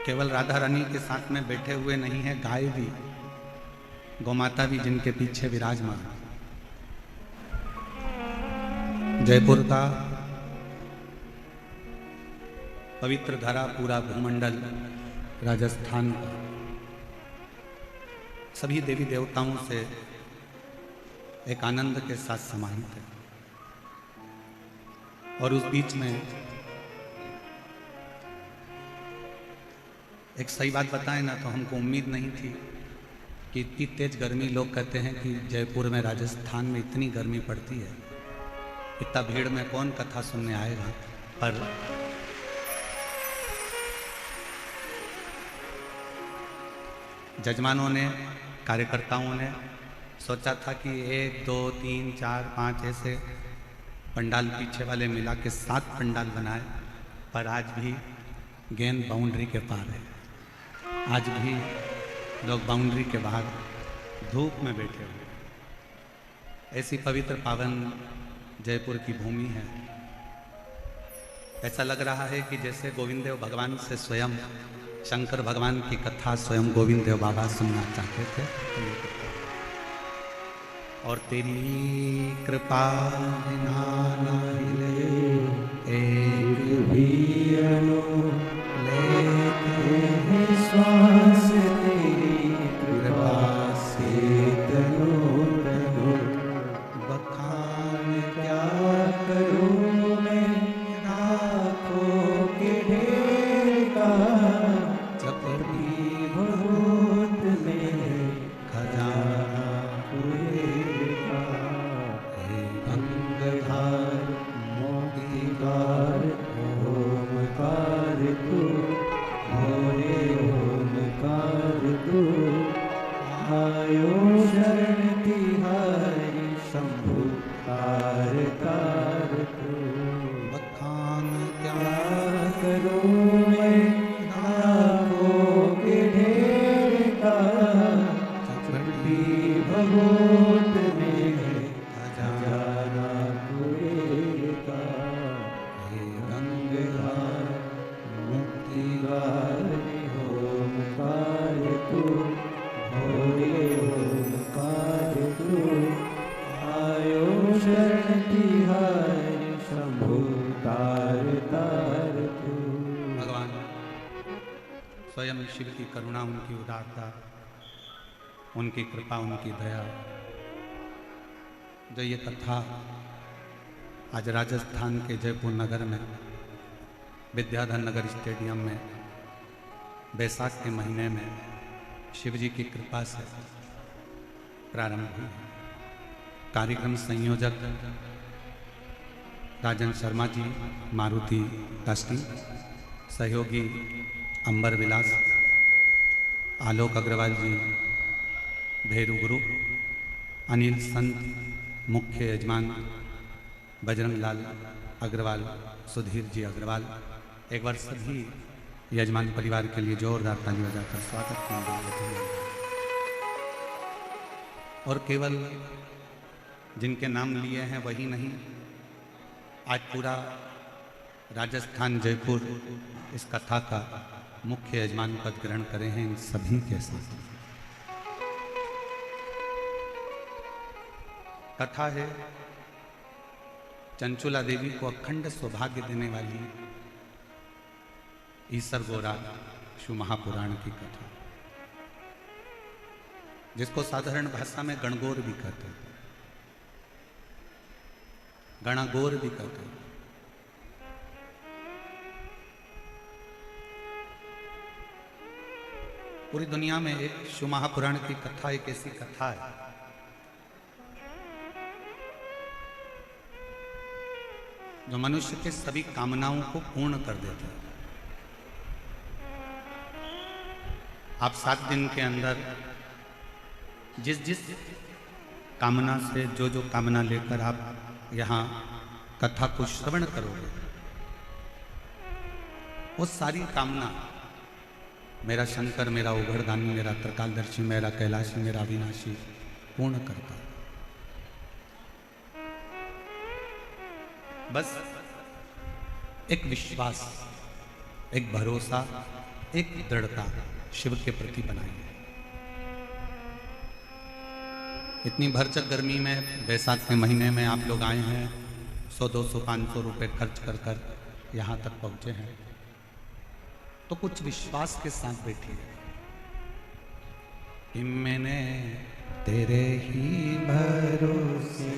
केवल राधा रानी के साथ में बैठे हुए नहीं है, गाय भी, गौमाता भी जिनके पीछे विराजमान। जयपुर का पवित्र धरा पूरा भूमंडल, राजस्थान का सभी देवी देवताओं से एक आनंद के साथ समाहित है। और उस बीच में एक सही बात बताएं ना, तो हमको उम्मीद नहीं थी कि इतनी तेज गर्मी, लोग कहते हैं कि जयपुर में, राजस्थान में इतनी गर्मी पड़ती है, इतना भीड़ में कौन कथा सुनने आएगा। पर जजमानों ने, कार्यकर्ताओं ने सोचा था कि 1 2 3 4 5 ऐसे पंडाल पीछे वाले मिला के 7 पंडाल बनाए, पर आज भी गेंद बाउंड्री के पार है। आज भी लोग बाउंड्री के बाहर धूप में बैठे हुए। ऐसी पवित्र पावन जयपुर की भूमि है। ऐसा लग रहा है कि जैसे गोविंद देव भगवान से स्वयं शंकर भगवान की कथा स्वयं गोविंद देव बाबा सुनना चाहते थे। और तेरी कृपा बिना ना हिले एक भी अणु, लेते हैं श्वास तेरी कृपा से तनो तनो। बखान क्या करूं मैं राखों के ढेर का, चपटी बहुत में खजाना पूरेगा। हे गंगाधार मोतीधार ओमकार तू, भोरे ओमकार तू, आयो शरण तिहारी शंभु तार तार तू। बखान क्या करूं मैं राखों के ढेर का, चपटी भगोत में खजाना पूरेगा। हे गंगाधार मुक्तिधार ओमकार तू, भोरे ओमकार तू, आयो शरण तिहारी शंभु तार तार तू। भगवान स्वयं शिव की करुणा, उनकी उदारता, उनकी कृपा, उनकी दया, जो ये कथा आज राजस्थान के जयपुर नगर में विद्याधर नगर स्टेडियम में बैसाख के महीने में शिव जी की कृपा से प्रारंभ हुई। कार्यक्रम संयोजक राजन शर्मा जी, मारुति कास्टी, सहयोगी अंबर विलास, आलोक अग्रवाल जी, भैरू गुरु, अनिल संत, मुख्य यजमान बजरंग लाल अग्रवाल, सुधीर जी अग्रवाल। एक बार सभी यजमान परिवार के लिए जोरदार ताली बजाकर स्वागत कीजिए। और केवल जिनके नाम लिए हैं वही नहीं, आज पूरा राजस्थान जयपुर इस कथा का मुख्य यजमान पद ग्रहण करे हैं। इन सभी के साथ कथा है चंचुला देवी को अखंड सौभाग्य देने वाली ईसर गोरा शिव महापुराण की कथा, जिसको साधारण भाषा में गणगौर भी कहते हैं, गणागौर भी कहते हैं। पूरी दुनिया में एक शिव महापुराण की कथा एक ऐसी कथा है जो मनुष्य के सभी कामनाओं को पूर्ण कर देता है। आप 7 दिन के अंदर जिस जिस कामना से, जो जो कामना लेकर आप यहाँ कथा को श्रवण करोगे, वो सारी कामना मेरा शंकर, मेरा उघड़दानी, मेरा त्रिकालदर्शी, मेरा कैलाशी, मेरा अविनाशी पूर्ण करता है। बस एक विश्वास, एक भरोसा, एक दृढ़ता शिव के प्रति बनाइए। इतनी भरचक गर्मी में, बैसाख के महीने में आप लोग आए हैं, 100, 200, 500 रुपये खर्च कर कर यहाँ तक पहुँचे हैं, तो कुछ विश्वास के साथ बैठिए कि मैंने तेरे ही भरोसे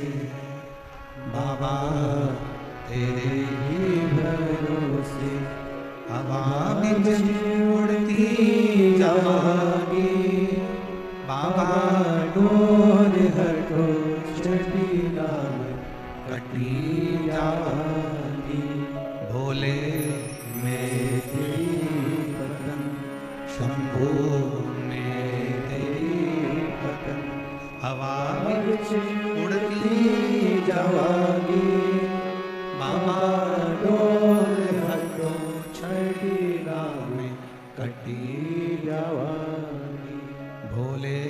बाबा, तेरे ही भरोसे हवा में उड़ती जागी बाबा, डोर हटो चटीला में कटी जागी, भोले में तेरी पतन, शंभू में तेरी पतन, हवा में उड़ती जागी बाबा, डोर हटो चटीला में कटी जागी, भोले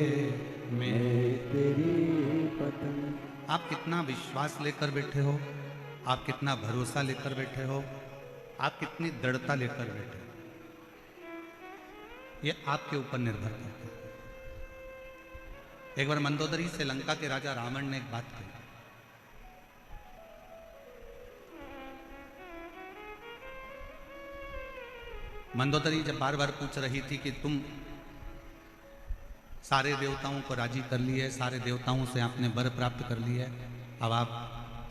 में तेरी पतन। आप कितना विश्वास लेकर बैठे हो, आप कितना भरोसा लेकर बैठे हो, आप कितनी दृढ़ता लेकर बैठे हो, ये आपके ऊपर निर्भर करता है। एक बार मंदोदरी से लंका के राजा रावण ने एक बात कही। मंदोदरी जब बार बार पूछ रही थी कि तुम सारे देवताओं को राजी कर लिए, सारे देवताओं से आपने वर प्राप्त कर लिए, अब आप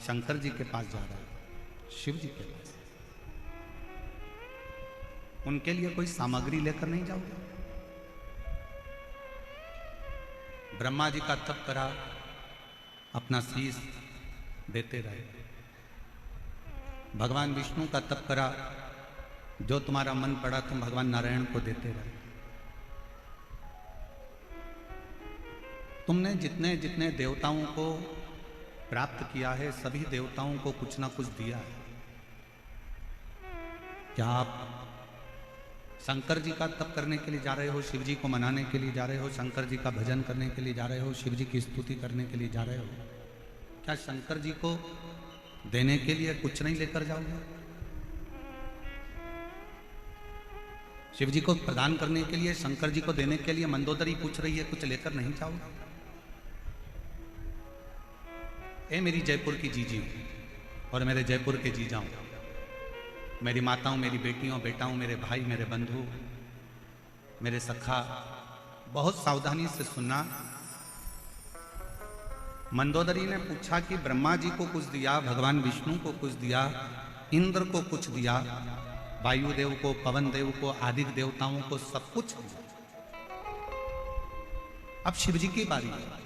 शंकर जी के पास जा रहे हैं, शिव जी के पास, उनके लिए कोई सामग्री लेकर नहीं जाओगे? ब्रह्मा जी का तप करा, अपना शीश देते रहे। भगवान विष्णु का तप करा, जो तुम्हारा मन पड़ा तुम भगवान नारायण को देते रहे। तुमने जितने जितने देवताओं को प्राप्त किया है, सभी देवताओं को कुछ ना कुछ दिया है। क्या आप शंकर जी का तप करने के लिए जा रहे हो, शिव जी को मनाने के लिए जा रहे हो, शंकर जी का भजन करने के लिए जा रहे हो, शिव जी की स्तुति करने के लिए जा रहे हो? क्या शंकर जी को देने के लिए कुछ नहीं लेकर जाओगे? शिव जी को प्रदान करने के लिए, शंकर जी को देने के लिए मंदोदरी पूछ रही है, कुछ लेकर नहीं जाओगे? ए मेरी जयपुर की जीजी और मेरे जयपुर के जीजाओं, मेरी माताओं, मेरी बेटियों, बेटाओं, मेरे भाई, मेरे बंधु, मेरे सखा, बहुत सावधानी से सुनना। मंदोदरी ने पूछा कि ब्रह्मा जी को कुछ दिया, भगवान विष्णु को कुछ दिया, इंद्र को कुछ दिया, वायुदेव को, पवन देव को, आदित्य देवताओं को सब कुछ दिया। अब शिव जी की बारी है।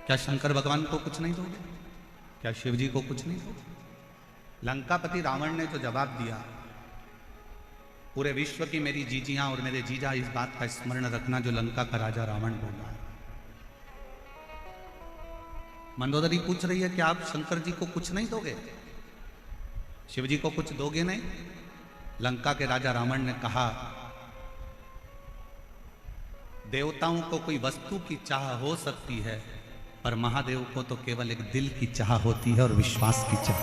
क्या शंकर भगवान को कुछ नहीं दोगे? क्या शिव जी को कुछ नहीं दोगे? लंकापति रावण ने जो जवाब दिया, पूरे विश्व की मेरी जीजियां और मेरे जीजा इस बात का स्मरण रखना जो लंका का राजा रावण बोला है। मंदोदरी पूछ रही है कि आप शंकर जी को कुछ नहीं दोगे, शिव जी को कुछ दोगे नहीं? लंका के राजा रावण ने कहा, देवताओं को कोई वस्तु की चाह हो सकती है, पर महादेव को तो केवल एक दिल की चाह होती है और विश्वास की चाह।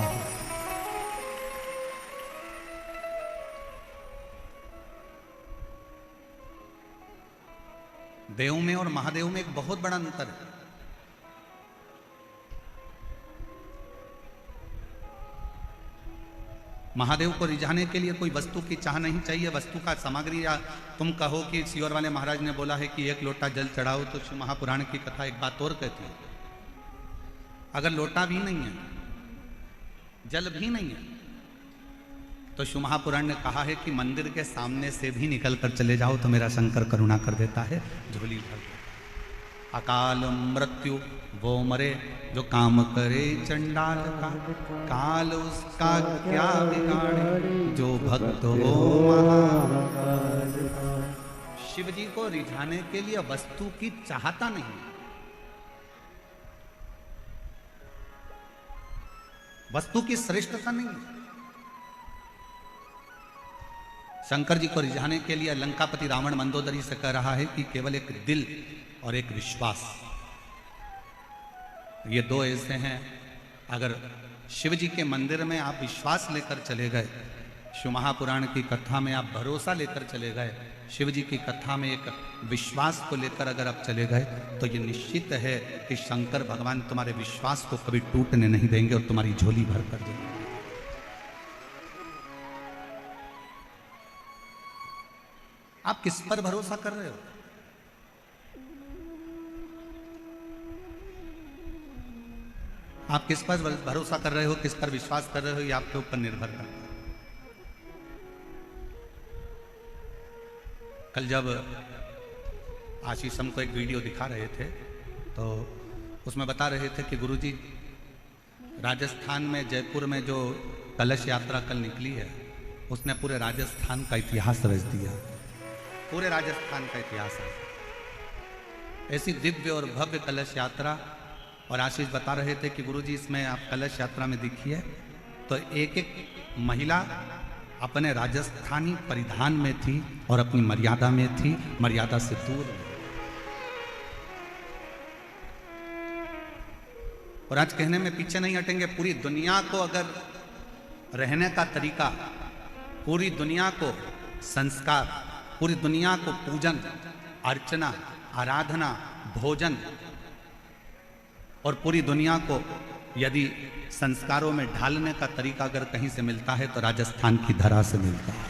देव में और महादेव में एक बहुत बड़ा अंतर है। महादेव को रिझाने के लिए कोई वस्तु की चाह नहीं चाहिए, वस्तु का सामग्री, या तुम कहो कि सियोर वाले महाराज ने बोला है कि एक लोटा जल चढ़ाओ, तो शिव महापुराण की कथा एक बात और कहती है, अगर लोटा भी नहीं है, जल भी नहीं है, तो शिव महापुराण ने कहा है कि मंदिर के सामने से भी निकल कर चले जाओ तो मेरा शंकर करुणा कर देता है, झोली भर देता। अकाल मृत्यु वो मरे जो काम करे चंडाल का, काल उसका क्या बिगाड़े जो भक्त हो महाकाल का। शिव जी को रिझाने के लिए वस्तु की चाहता नहीं, वस्तु की श्रेष्ठता नहीं। शंकर जी को रिझाने के लिए लंकापति रावण मंदोदरी से कह रहा है कि केवल एक दिल और एक विश्वास, ये दो ऐसे हैं। अगर शिव जी के मंदिर में आप विश्वास लेकर चले गए, शिव महापुराण की कथा में आप भरोसा लेकर चले गए, शिव जी की कथा में एक विश्वास को लेकर अगर आप चले गए, तो ये निश्चित है कि शंकर भगवान तुम्हारे विश्वास को कभी टूटने नहीं देंगे और तुम्हारी झोली भर कर देंगे। आप किस पर भरोसा कर रहे हो? आप किस पर भरोसा कर रहे हो, किस पर विश्वास कर रहे हो, ये आपके ऊपर निर्भर करता है। कल जब आशीष हमको एक वीडियो दिखा रहे थे, तो उसमें बता रहे थे कि गुरुजी राजस्थान में जयपुर में जो कलश यात्रा कल निकली है, उसने पूरे राजस्थान का इतिहास रच दिया। पूरे राजस्थान का इतिहास है ऐसी दिव्य और भव्य कलश यात्रा। और आशीष बता रहे थे कि गुरुजी इसमें आप कलश यात्रा में देखिए तो एक एक महिला अपने राजस्थानी परिधान में थी और अपनी मर्यादा में थी, मर्यादा से दूर। और आज कहने में पीछे नहीं हटेंगे, पूरी दुनिया को अगर रहने का तरीका, पूरी दुनिया को संस्कार, पूरी दुनिया को पूजन अर्चना आराधना भोजन और पूरी दुनिया को यदि संस्कारों में ढालने का तरीका अगर कहीं से मिलता है तो राजस्थान की धरा से मिलता है,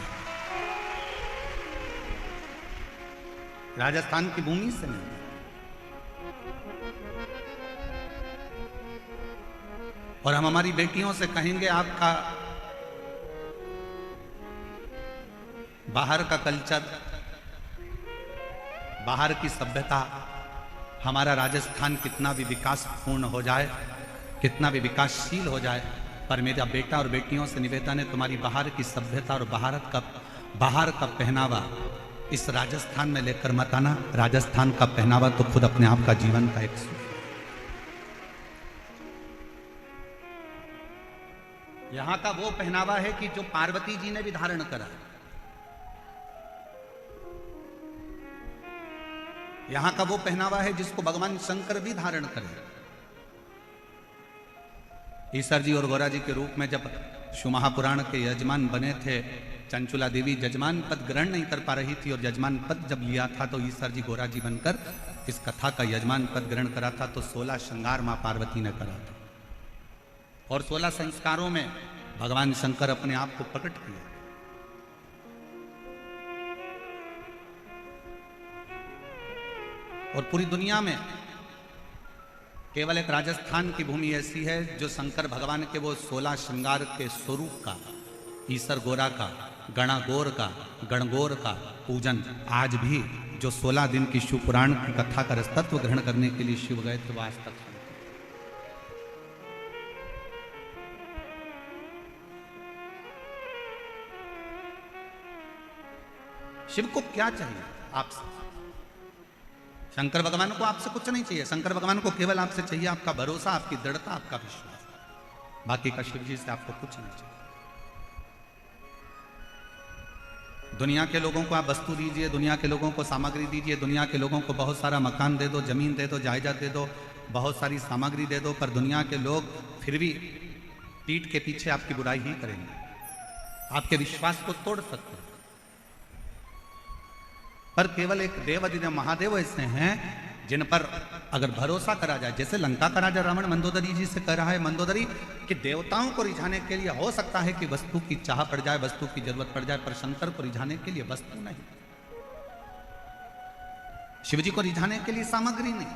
राजस्थान की भूमि से मिलता है। और हम हमारी बेटियों से कहेंगे आपका बाहर का कल्चर, बाहर की सभ्यता, हमारा राजस्थान कितना भी विकासपूर्ण हो जाए, कितना भी विकासशील हो जाए, पर मेरा बेटा और बेटियों से निवेदन है, तुम्हारी बाहर की सभ्यता और बाहर का पहनावा इस राजस्थान में लेकर मत आना। राजस्थान का पहनावा तो खुद अपने आप का जीवन का एक सुख। यहां का वो पहनावा है कि जो पार्वती जी ने भी धारण करा। यहां का वो पहनावा है जिसको भगवान शंकर भी धारण करे। ईश्वर जी और गौरा जी के रूप में जब शिव महापुराण के यजमान बने थे, चंचुला देवी यजमान पद ग्रहण नहीं कर पा रही थी और यजमान पद जब लिया था तो ईश्वर जी गौरा जी बनकर इस कथा का यजमान पद ग्रहण करा था। तो 16 श्रृंगार मां पार्वती ने करा था और 16 संस्कारों में भगवान शंकर अपने आप को प्रकट किया। और पूरी दुनिया में केवल एक राजस्थान की भूमि ऐसी है जो शंकर भगवान के वो 16 श्रृंगार के स्वरूप का, ईसर गोरा का, गणागोर का, गणगोर का पूजन आज भी जो 16 दिन की शिव पुराण की कथा का रसतत्व ग्रहण करने के लिए शिव गए थे, आज तक शिव को क्या चाहिए आपसे? शंकर भगवान को आपसे कुछ नहीं चाहिए। शंकर भगवान को केवल आपसे चाहिए आपका भरोसा, आपकी दृढ़ता, आपका विश्वास। बाकी का शिव जी से आपको कुछ नहीं चाहिए। दुनिया के लोगों को आप वस्तु दीजिए, दुनिया के लोगों को सामग्री दीजिए, दुनिया के लोगों को बहुत सारा मकान दे दो, जमीन दे दो, जायदाद दे दो, बहुत सारी सामग्री दे दो, पर दुनिया के लोग फिर भी पीठ के पीछे आपकी बुराई ही करेंगे, आपके विश्वास को तोड़ सकते हैं। पर केवल एक देवाधिदेव महादेव ऐसे हैं जिन पर अगर भरोसा करा जाए, जैसे लंका का राजा रावण मंदोदरी जी से कह रहा है, मंदोदरी कि देवताओं को रिझाने के लिए हो सकता है कि वस्तु की चाह पड़ जाए, वस्तु की जरूरत पड़ जाए, पर शंकर को रिझाने के लिए वस्तु नहीं, शिवजी को रिझाने के लिए सामग्री नहीं।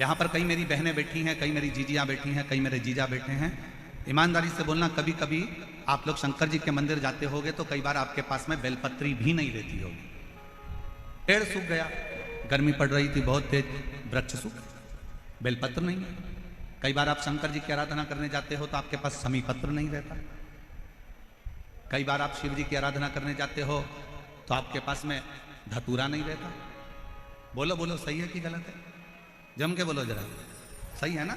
यहां पर कई मेरी बहनें बैठी हैं, कई मेरी जीजियां बैठी हैं, कई मेरे जीजा बैठे हैं। ईमानदारी से बोलना, कभी कभी आप लोग शंकर जी के मंदिर जाते होगे तो कई बार आपके पास में बेलपत्री भी नहीं रहती होगी, पेड़ सूख गया, गर्मी पड़ रही थी बहुत तेज, वृक्ष सूख, बेलपत्र नहीं है। कई बार आप शंकर जी की आराधना करने जाते हो तो आपके पास समी पत्र नहीं रहता। कई बार आप शिव जी की आराधना करने जाते हो तो आपके पास में धतूरा नहीं रहता। बोलो बोलो, सही है कि गलत है? जम के बोलो जरा, सही है ना?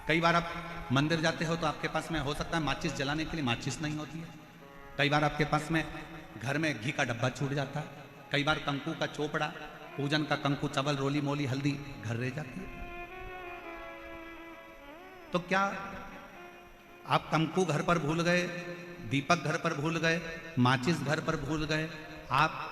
कई बार आप मंदिर जाते हो तो आपके पास में हो सकता है माचिस जलाने के लिए माचिस नहीं होती है। कई बार आपके पास में घर में घी का डब्बा छूट जाता है। कई बार कंकु का चोपड़ा, पूजन का कंकु, चावल, रोली मोली, हल्दी घर रह जाती है। तो क्या आप कंकु घर पर भूल गए, दीपक घर पर भूल गए, माचिस घर पर भूल गए, आप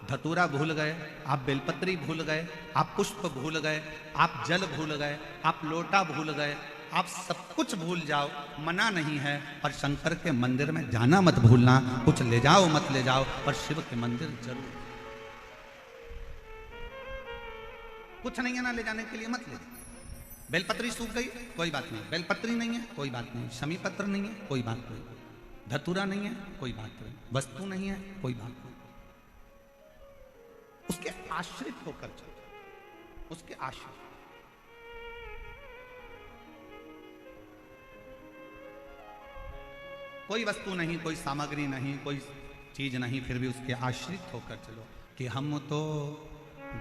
धतूरा भूल गए, आप बेलपत्री भूल गए, आप पुष्प भूल गए, आप जल भूल गए, आप लोटा भूल गए, आप सब कुछ भूल जाओ, मना नहीं है, पर शंकर के मंदिर में जाना मत भूलना। कुछ ले जाओ मत ले जाओ, पर शिव के मंदिर जरूर। कुछ नहीं है ना ले जाने के लिए, मत ले जाओ। बेलपत्री सूख गई, कोई बात नहीं, बेलपत्री नहीं है, कोई बात नहीं, शमी पत्र नहीं है, कोई बात नहीं, धतूरा नहीं है, कोई बात नहीं, वस्तु नहीं है, कोई बात नहीं। उसके आश्रित होकर चलो, उसके आश्रित। कोई वस्तु नहीं, कोई सामग्री नहीं, कोई चीज नहीं, फिर भी उसके आश्रित होकर चलो कि हम तो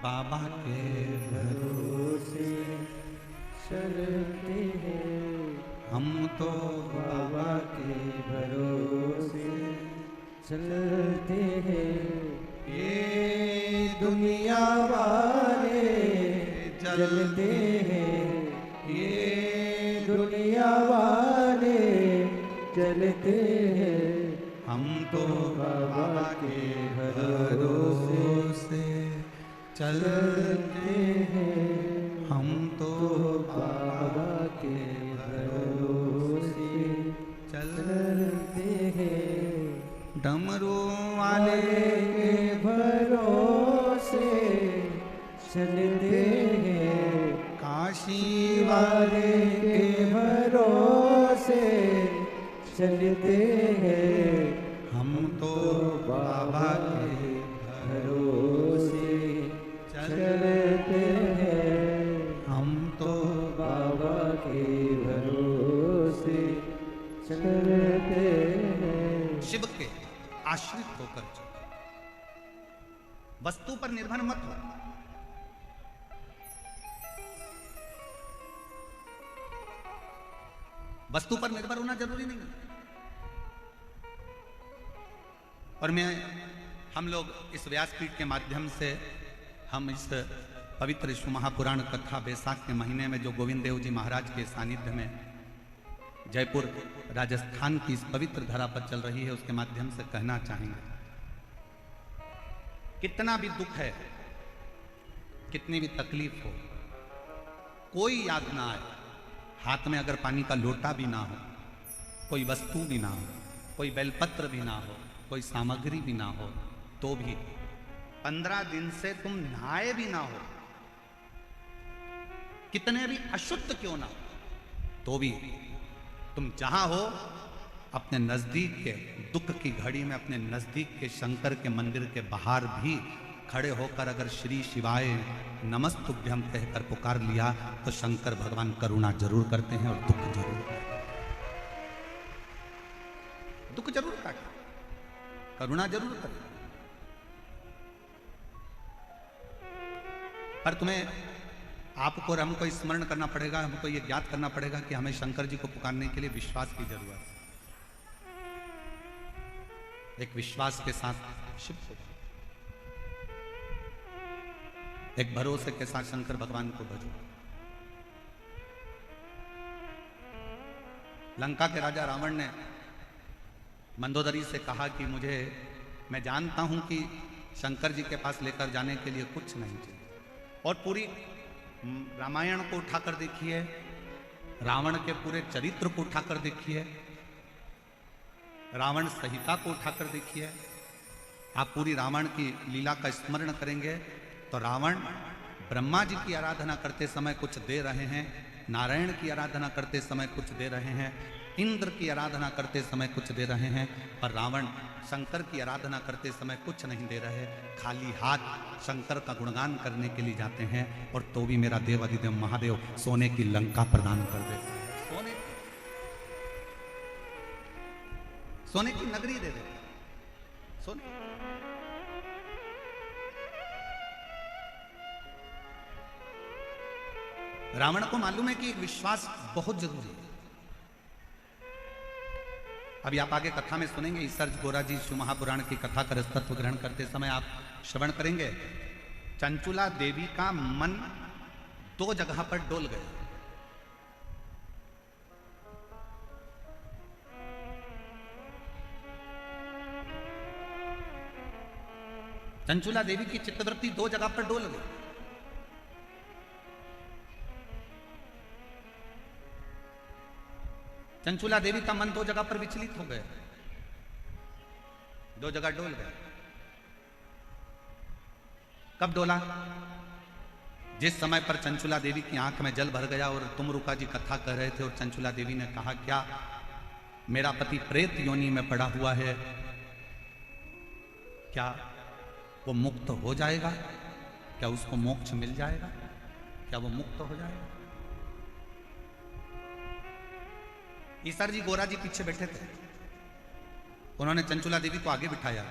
बाबा के भरोसे चलते हैं, हम तो बाबा के भरोसे चलते हैं। ये दुनिया वाले जलते हैं, ये दुनिया वाले चलते हैं, हम तो बाबा के भरोसे चलते हैं, हम तो बाबा के भरोसे चलते हैं। डमरू वाले के भरोसे चलते हैं, काशी वाले के भरोसे चलते हैं, हम तो बाबा के भरोसे चलते हैं, हम तो बाबा के भरोसे चलते हैं। शिव के आश्रित होकर चलो, वस्तु पर निर्भर मत हो। वस्तु पर निर्भर होना जरूरी नहीं है। और हम लोग इस व्यासपीठ के माध्यम से हम इस पवित्र विष्णु महापुराण कथा बैसाख के महीने में जो गोविंद देव जी महाराज के सानिध्य में जयपुर राजस्थान की इस पवित्र धरा पर चल रही है, उसके माध्यम से कहना चाहेंगे, कितना भी दुख है, कितनी भी तकलीफ हो, कोई याद ना आए, हाथ में अगर पानी का लोटा भी ना हो, कोई वस्तु भी ना हो, कोई बेलपत्र भी ना हो, कोई सामग्री भी ना हो, तो भी 15 दिन से तुम नहाए भी ना हो, कितने भी अशुद्ध क्यों ना हो, तो भी तुम जहां हो अपने नजदीक के दुख की घड़ी में अपने नजदीक के शंकर के मंदिर के बाहर भी खड़े होकर अगर श्री शिवाय नमस्तुभ्यम कहकर पुकार लिया तो शंकर भगवान करुणा जरूर करते हैं और दुख जरूर काटते, करुणा जरूर करते। पर तुम्हें आपको और हमको स्मरण करना पड़ेगा, हमको ये ज्ञात करना पड़ेगा कि हमें शंकर जी को पुकारने के लिए विश्वास की जरूरत है। एक विश्वास के साथ शिव को, एक भरोसे के साथ शंकर भगवान को भजो। लंका के राजा रावण ने मंदोदरी से कहा कि मैं जानता हूं कि शंकर जी के पास लेकर जाने के लिए कुछ नहीं चाहिए। और पूरी रामायण को उठाकर देखिए, रावण के पूरे चरित्र को उठाकर देखिए, रावण संहिता को उठाकर देखिए, आप पूरी रावण की लीला का स्मरण करेंगे तो रावण ब्रह्मा जी की आराधना करते समय कुछ दे रहे हैं, नारायण की आराधना करते समय कुछ दे रहे हैं, इंद्र की आराधना करते समय कुछ दे रहे हैं, पर रावण शंकर की आराधना करते समय कुछ नहीं दे रहे, खाली हाथ शंकर का गुणगान करने के लिए जाते हैं। और तो भी मेरा देव अधिदेव महादेव सोने की लंका प्रदान कर देते हैं, सोने की नगरी दे देते हैं, सोने। रावण को मालूम है कि एक विश्वास बहुत जरूरी है। अभी आप आगे कथा में सुनेंगे, ईसर्ज गोरा जी शिव महापुराण की कथा का रसतत्व ग्रहण करते समय आप श्रवण करेंगे, चंचुला देवी का मन 2 जगह पर डोल गया। चंचुला देवी की चित्तवृत्ति दो जगह पर डोल गई। चंचुला देवी का मन दो जगह पर विचलित हो गया, दो जगह डोल गया। कब डोला? जिस समय पर चंचुला देवी की आंख में जल भर गया और तुमरुका जी कथा कह रहे थे और चंचुला देवी ने कहा, क्या मेरा पति प्रेत योनि में पड़ा हुआ है, क्या वो मुक्त हो जाएगा? क्या उसको मोक्ष मिल जाएगा? क्या वो मुक्त हो जाएगा? ईसर जी गोरा जी पीछे बैठे थे। उन्होंने चंचुला देवी को आगे बिठाया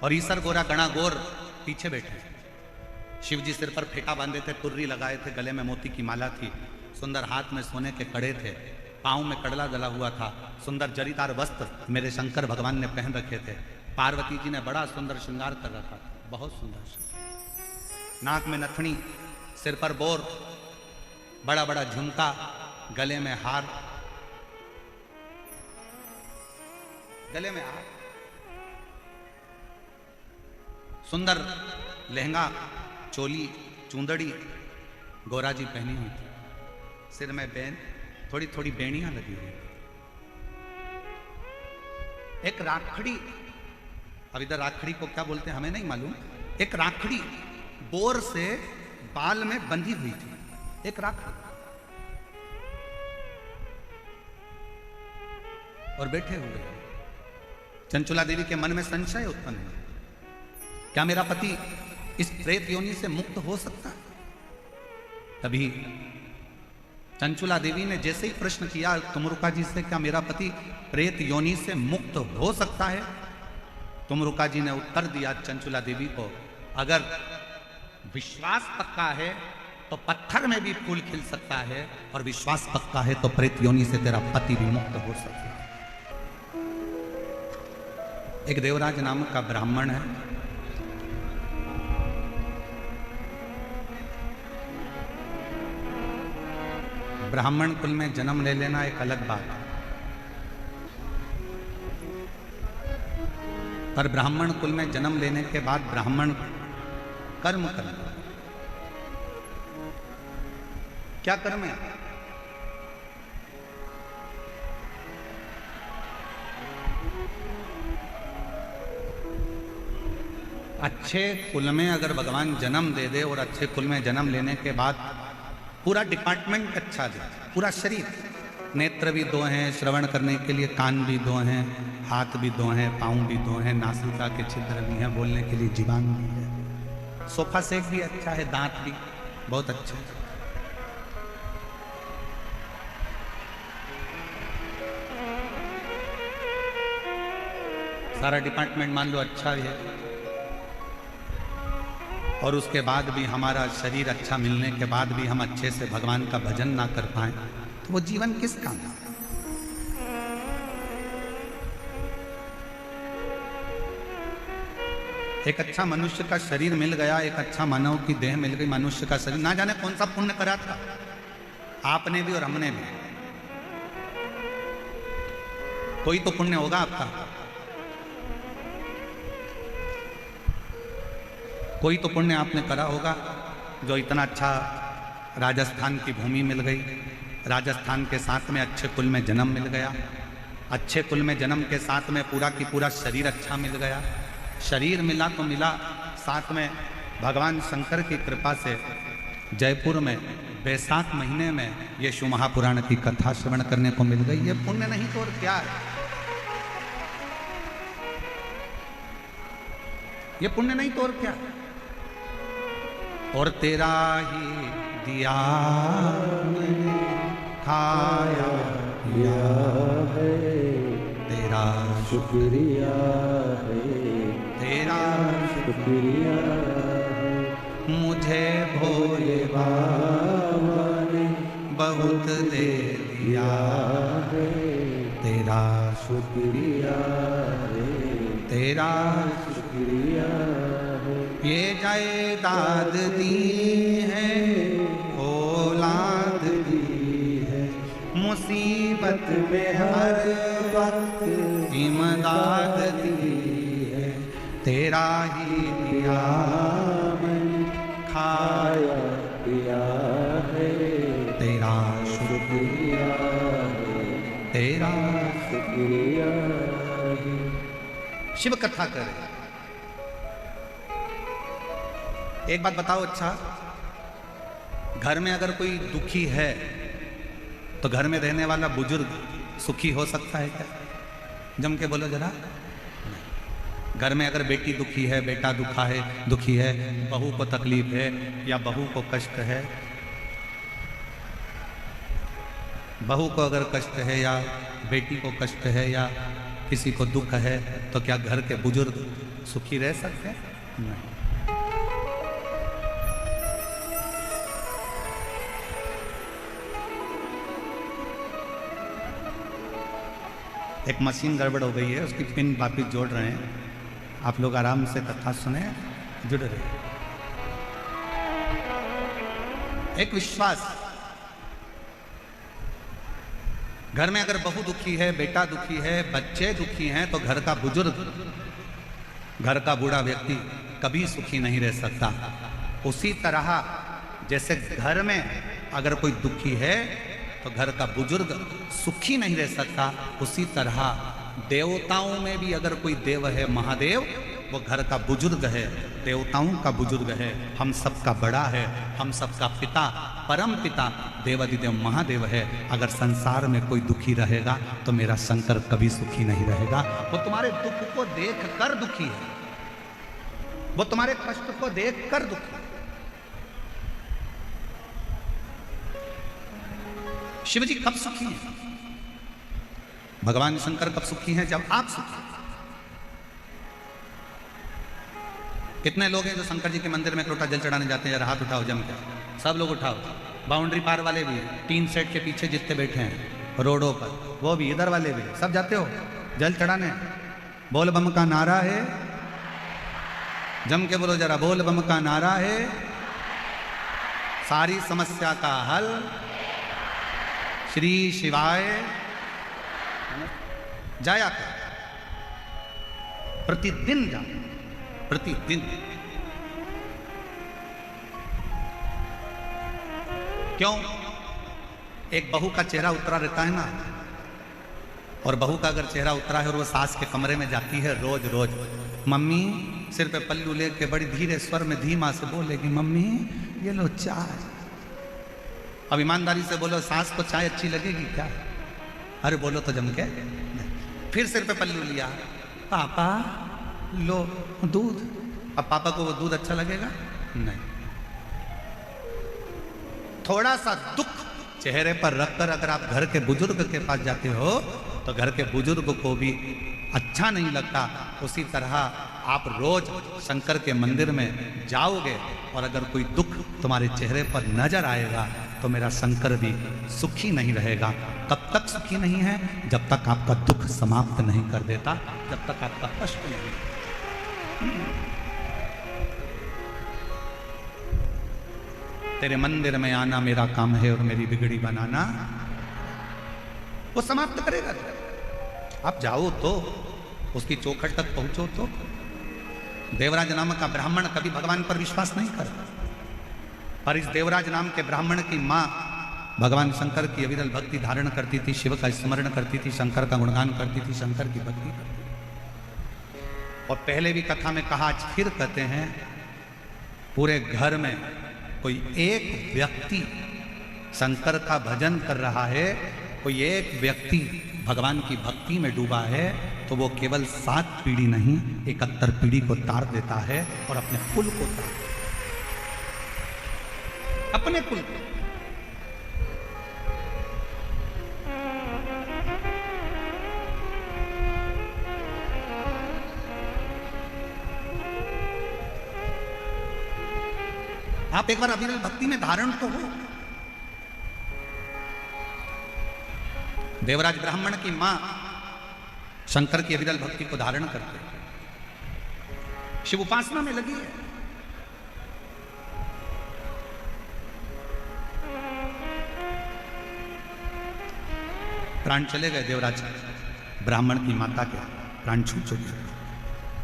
और ईसर गोरा गणा गोर पीछे बैठे। शिव जी सिर पर फेटा बांधे थे, तुर्री लगाए थे, गले में मोती की माला थी, सुंदर हाथ में सोने के कड़े थे, पांव में कड़ला डला हुआ था, सुंदर जरीदार वस्त्र मेरे शंकर भगवान ने पहन रखे थे। पार्वती जी ने बड़ा सुंदर श्रृंगार कर रखा था, बहुत सुंदर श्रृंगार। नाक में नथनी, सिर पर बोर, बड़ा बड़ा झुमका, गले में हार, गले में हार, सुंदर लहंगा, चोली, चूंदड़ी गोरा जी पहनी हुई थी, सिर में बैन, थोड़ी थोड़ी बेड़ियां लगी हुई। एक राखड़ी, अब इधर राखड़ी को क्या बोलते हैं हमें नहीं मालूम, एक राखड़ी बोर से बाल में बंधी हुई थी, एक राखड़ी, और बैठे हुए। चंचुला देवी के मन में संशय उत्पन्न हुआ, क्या मेरा पति इस प्रेत योनि से मुक्त हो सकता है? तभी चंचुला देवी ने जैसे ही प्रश्न किया तुमरुका जी से, क्या मेरा पति प्रेत योनि से मुक्त हो सकता है? तुमरुका जी ने उत्तर दिया चंचुला देवी को, अगर विश्वास पक्का है तो पत्थर में भी फूल खिल सकता है, और विश्वास पक्का है तो प्रेत योनि से तेरा पति भी मुक्त हो सकता है। एक देवराज नाम का ब्राह्मण है, ब्राह्मण कुल में जन्म ले लेना एक अलग बात है, पर ब्राह्मण कुल में जन्म लेने के बाद ब्राह्मण कर्म करना, क्या कर्म है? अच्छे कुल में अगर भगवान जन्म दे दे और अच्छे कुल में जन्म लेने के बाद पूरा डिपार्टमेंट अच्छा दे, पूरा शरीर, नेत्र भी दो हैं श्रवण करने के लिए, कान भी दो हैं, हाथ भी दो हैं, पाँव भी दो हैं, नासिका के छिद्र भी हैं, बोलने के लिए जीवान भी है, सोफा सेट भी अच्छा है, दांत भी बहुत अच्छे हैं, सारा डिपार्टमेंट मान लो अच्छा है, और उसके बाद भी हमारा शरीर अच्छा मिलने के बाद भी हम अच्छे से भगवान का भजन ना कर पाए तो वो जीवन किस काम? एक अच्छा मनुष्य का शरीर मिल गया, एक अच्छा मानव की देह मिल गई, मनुष्य का शरीर, ना जाने कौन सा पुण्य करा था आपने भी और हमने भी। कोई तो पुण्य होगा आपका, कोई तो पुण्य आपने करा होगा, जो इतना अच्छा राजस्थान की भूमि मिल गई, राजस्थान के साथ में अच्छे कुल में जन्म मिल गया, अच्छे कुल में जन्म के साथ में पूरा की पूरा शरीर अच्छा मिल गया, शरीर मिला तो मिला, साथ में भगवान शंकर की कृपा से जयपुर में बैसाख महीने में ये शिव महापुराण की कथा श्रवण करने को मिल गई। ये पुण्य नहीं तो और क्या है? ये पुण्य नहीं तो और क्या? और तेरा ही दिया मैंने खाया पिया है, तेरा शुक्रिया है, तेरा शुक्रिया है, मुझे भोले बाबा ने बहुत दे दिया है, तेरा शुक्रिया है, तेरा शुक्रिया है। ये जायदाद दी है, औलाद दी है, मुसीबत में हर वक्त इमदाद दी तेरा ही दिया मैंने खाया खाया पिया है, तेरा शुक्रिया है, तेरा। शुक्रिया है। शिव कथा करे। एक बात बताओ, अच्छा घर में अगर कोई दुखी है तो घर में रहने वाला बुजुर्ग सुखी हो सकता है क्या? जम के बोलो जरा। घर में अगर बेटी दुखी है, बेटा दुखी है, बहू को तकलीफ है या बहू को कष्ट है, बहू को अगर कष्ट है या बेटी को कष्ट है या किसी को दुख है, तो क्या घर के बुजुर्ग सुखी रह सकते हैं? नहीं। एक मशीन गड़बड़ हो गई है, उसकी पिन वापिस जोड़ रहे हैं। आप लोग आराम से कथा सुने, जुड़ रहे। एक विश्वास, घर में अगर बहू दुखी है, बेटा दुखी है, बच्चे दुखी हैं, तो घर का बुजुर्ग, घर का बूढ़ा व्यक्ति कभी सुखी नहीं रह सकता। उसी तरह जैसे घर में अगर कोई दुखी है तो घर का बुजुर्ग सुखी नहीं रह सकता, उसी तरह देवताओं में भी अगर कोई देव है, महादेव, वो घर का बुजुर्ग है, देवताओं का बुजुर्ग है, हम सबका बड़ा है, हम सबका पिता, परम पिता देवादिदेव महादेव है। अगर संसार में कोई दुखी रहेगा तो मेरा शंकर कभी सुखी नहीं रहेगा। वो तुम्हारे दुख को देख कर दुखी है, वो तुम्हारे कष्ट को देख कर दुखी है। शिव जी कब सुखी हैं? भगवान शंकर कब सुखी हैं? जब आप सुखी हैं। कितने लोग हैं जो शंकर जी के मंदिर में एक लोटा जल चढ़ाने जाते हैं? जरा हाथ उठाओ जम के, सब लोग उठाओ। बाउंड्री पार वाले भी, 3 सेट के पीछे जितने बैठे हैं रोडों पर, वो भी, इधर वाले भी, सब जाते हो जल चढ़ाने। बोल बम का नारा है, जम के बोलो जरा, बोल बम का नारा है, सारी समस्या का हल श्री शिवाय। जाया कर, प्रतिदिन जा, प्रतिदिन। क्यों? एक बहू का चेहरा उतरा रहता है ना, और बहू का अगर चेहरा उतरा है और वो सास के कमरे में जाती है रोज रोज, मम्मी सिर पे पल्लू लेके बड़ी धीरे स्वर में धीमा से बोलेगी, मम्मी ये लो चाय। अब ईमानदारी से बोलो, सास को चाय अच्छी लगेगी क्या? अरे बोलो तो जम के। फिर सिर पे पल्लू लिया, पापा लो दूध। अब पापा को वो दूध अच्छा लगेगा? नहीं। थोड़ा सा दुख चेहरे पर रखकर अगर आप घर के बुजुर्ग के पास जाते हो तो घर के बुजुर्ग को भी अच्छा नहीं लगता। उसी तरह आप रोज शंकर के मंदिर में जाओगे और अगर कोई दुख तुम्हारे चेहरे पर नजर आएगा तो मेरा शंकर भी सुखी नहीं रहेगा। कब तक सुखी नहीं है? जब तक आपका दुख समाप्त नहीं कर देता, जब तक आपका कष्ट नहीं। तेरे मंदिर में आना मेरा काम है और मेरी बिगड़ी बनाना वो समाप्त करेगा। आप जाओ तो उसकी चौखट तक पहुंचो तो। देवराज नाम का ब्राह्मण कभी भगवान पर विश्वास नहीं करता, पर इस देवराज नाम के ब्राह्मण की मां भगवान शंकर की अविरल भक्ति धारण करती थी, शिव का स्मरण करती थी, शंकर का गुणगान करती थी, शंकर की भक्ति करती थी। और पहले भी कथा में कहा, आज फिर कहते हैं, पूरे घर में कोई एक व्यक्ति शंकर का भजन कर रहा है, कोई एक व्यक्ति भगवान की भक्ति में डूबा है, तो वो केवल 7 पीढ़ी नहीं 71 पीढ़ी को तार देता है और अपने कुल को तार देता है, अपने कुल को। आप एक बार अविरल भक्ति में धारण तो हो। देवराज ब्राह्मण की मां शंकर की अविरल भक्ति को धारण करते, शिव उपासना में लगी है। प्राण चले गए देवराज ब्राह्मण की माता के, प्राण छूट चुके,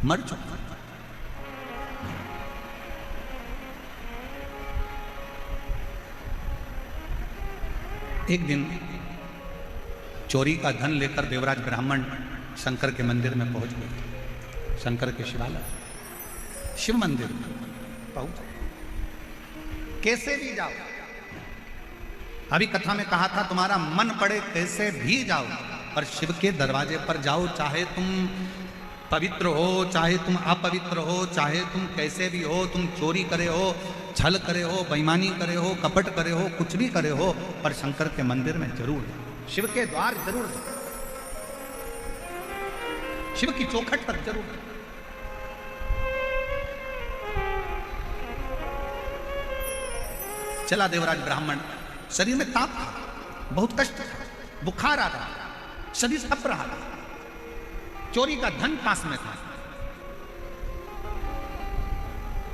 मर चुके। एक दिन चोरी का धन लेकर देवराज ब्राह्मण शंकर के मंदिर में पहुंच गए। शंकर के शिवालय, शिव मंदिर पहुंच, कैसे भी जाओ। अभी कथा में कहा था तुम्हारा मन पड़े कैसे भी जाओ, पर शिव के दरवाजे पर जाओ। चाहे तुम पवित्र हो, चाहे तुम अपवित्र हो, चाहे तुम कैसे भी हो, तुम चोरी करे हो, छल करे हो, बेईमानी करे हो, कपट करे हो, कुछ भी करे हो, पर शंकर के मंदिर में जरूर जाओ। शिव के द्वार जरूर जाओ, शिव की चौखट पर जरूर जाओ। चला देवराज ब्राह्मण, शरीर में ताप था, बहुत कष्ट था, बुखार आ रहा, शरीर कप रहा था, चोरी का धन पास में था,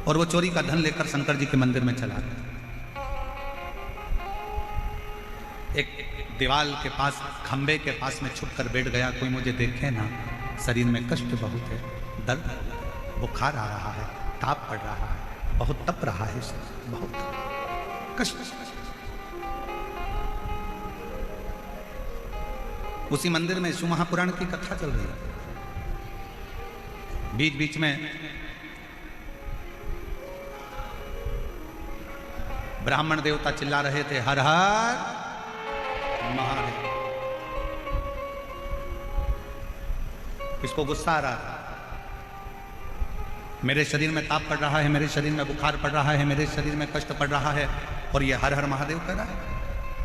और वो चोरी का धन लेकर शंकर जी के मंदिर में चला गया। एक दीवाल के पास, खंबे के पास में छुप कर बैठ गया, कोई मुझे देखे ना, शरीर में कष्ट बहुत है, दर्द, बुखार आ रहा है, ताप पड़ रहा है, बहुत तप रहा है, बहुत कष्ट। उसी मंदिर में शिव महापुराण की कथा चल रही है। बीच बीच में ब्राह्मण देवता चिल्ला रहे थे, हर हर महादेव। इसको गुस्सा आ रहा था, मेरे शरीर में ताप पड़ रहा है, मेरे शरीर में बुखार पड़ रहा है, मेरे शरीर में कष्ट पड़ रहा है, और ये हर हर महादेव कह रहा है।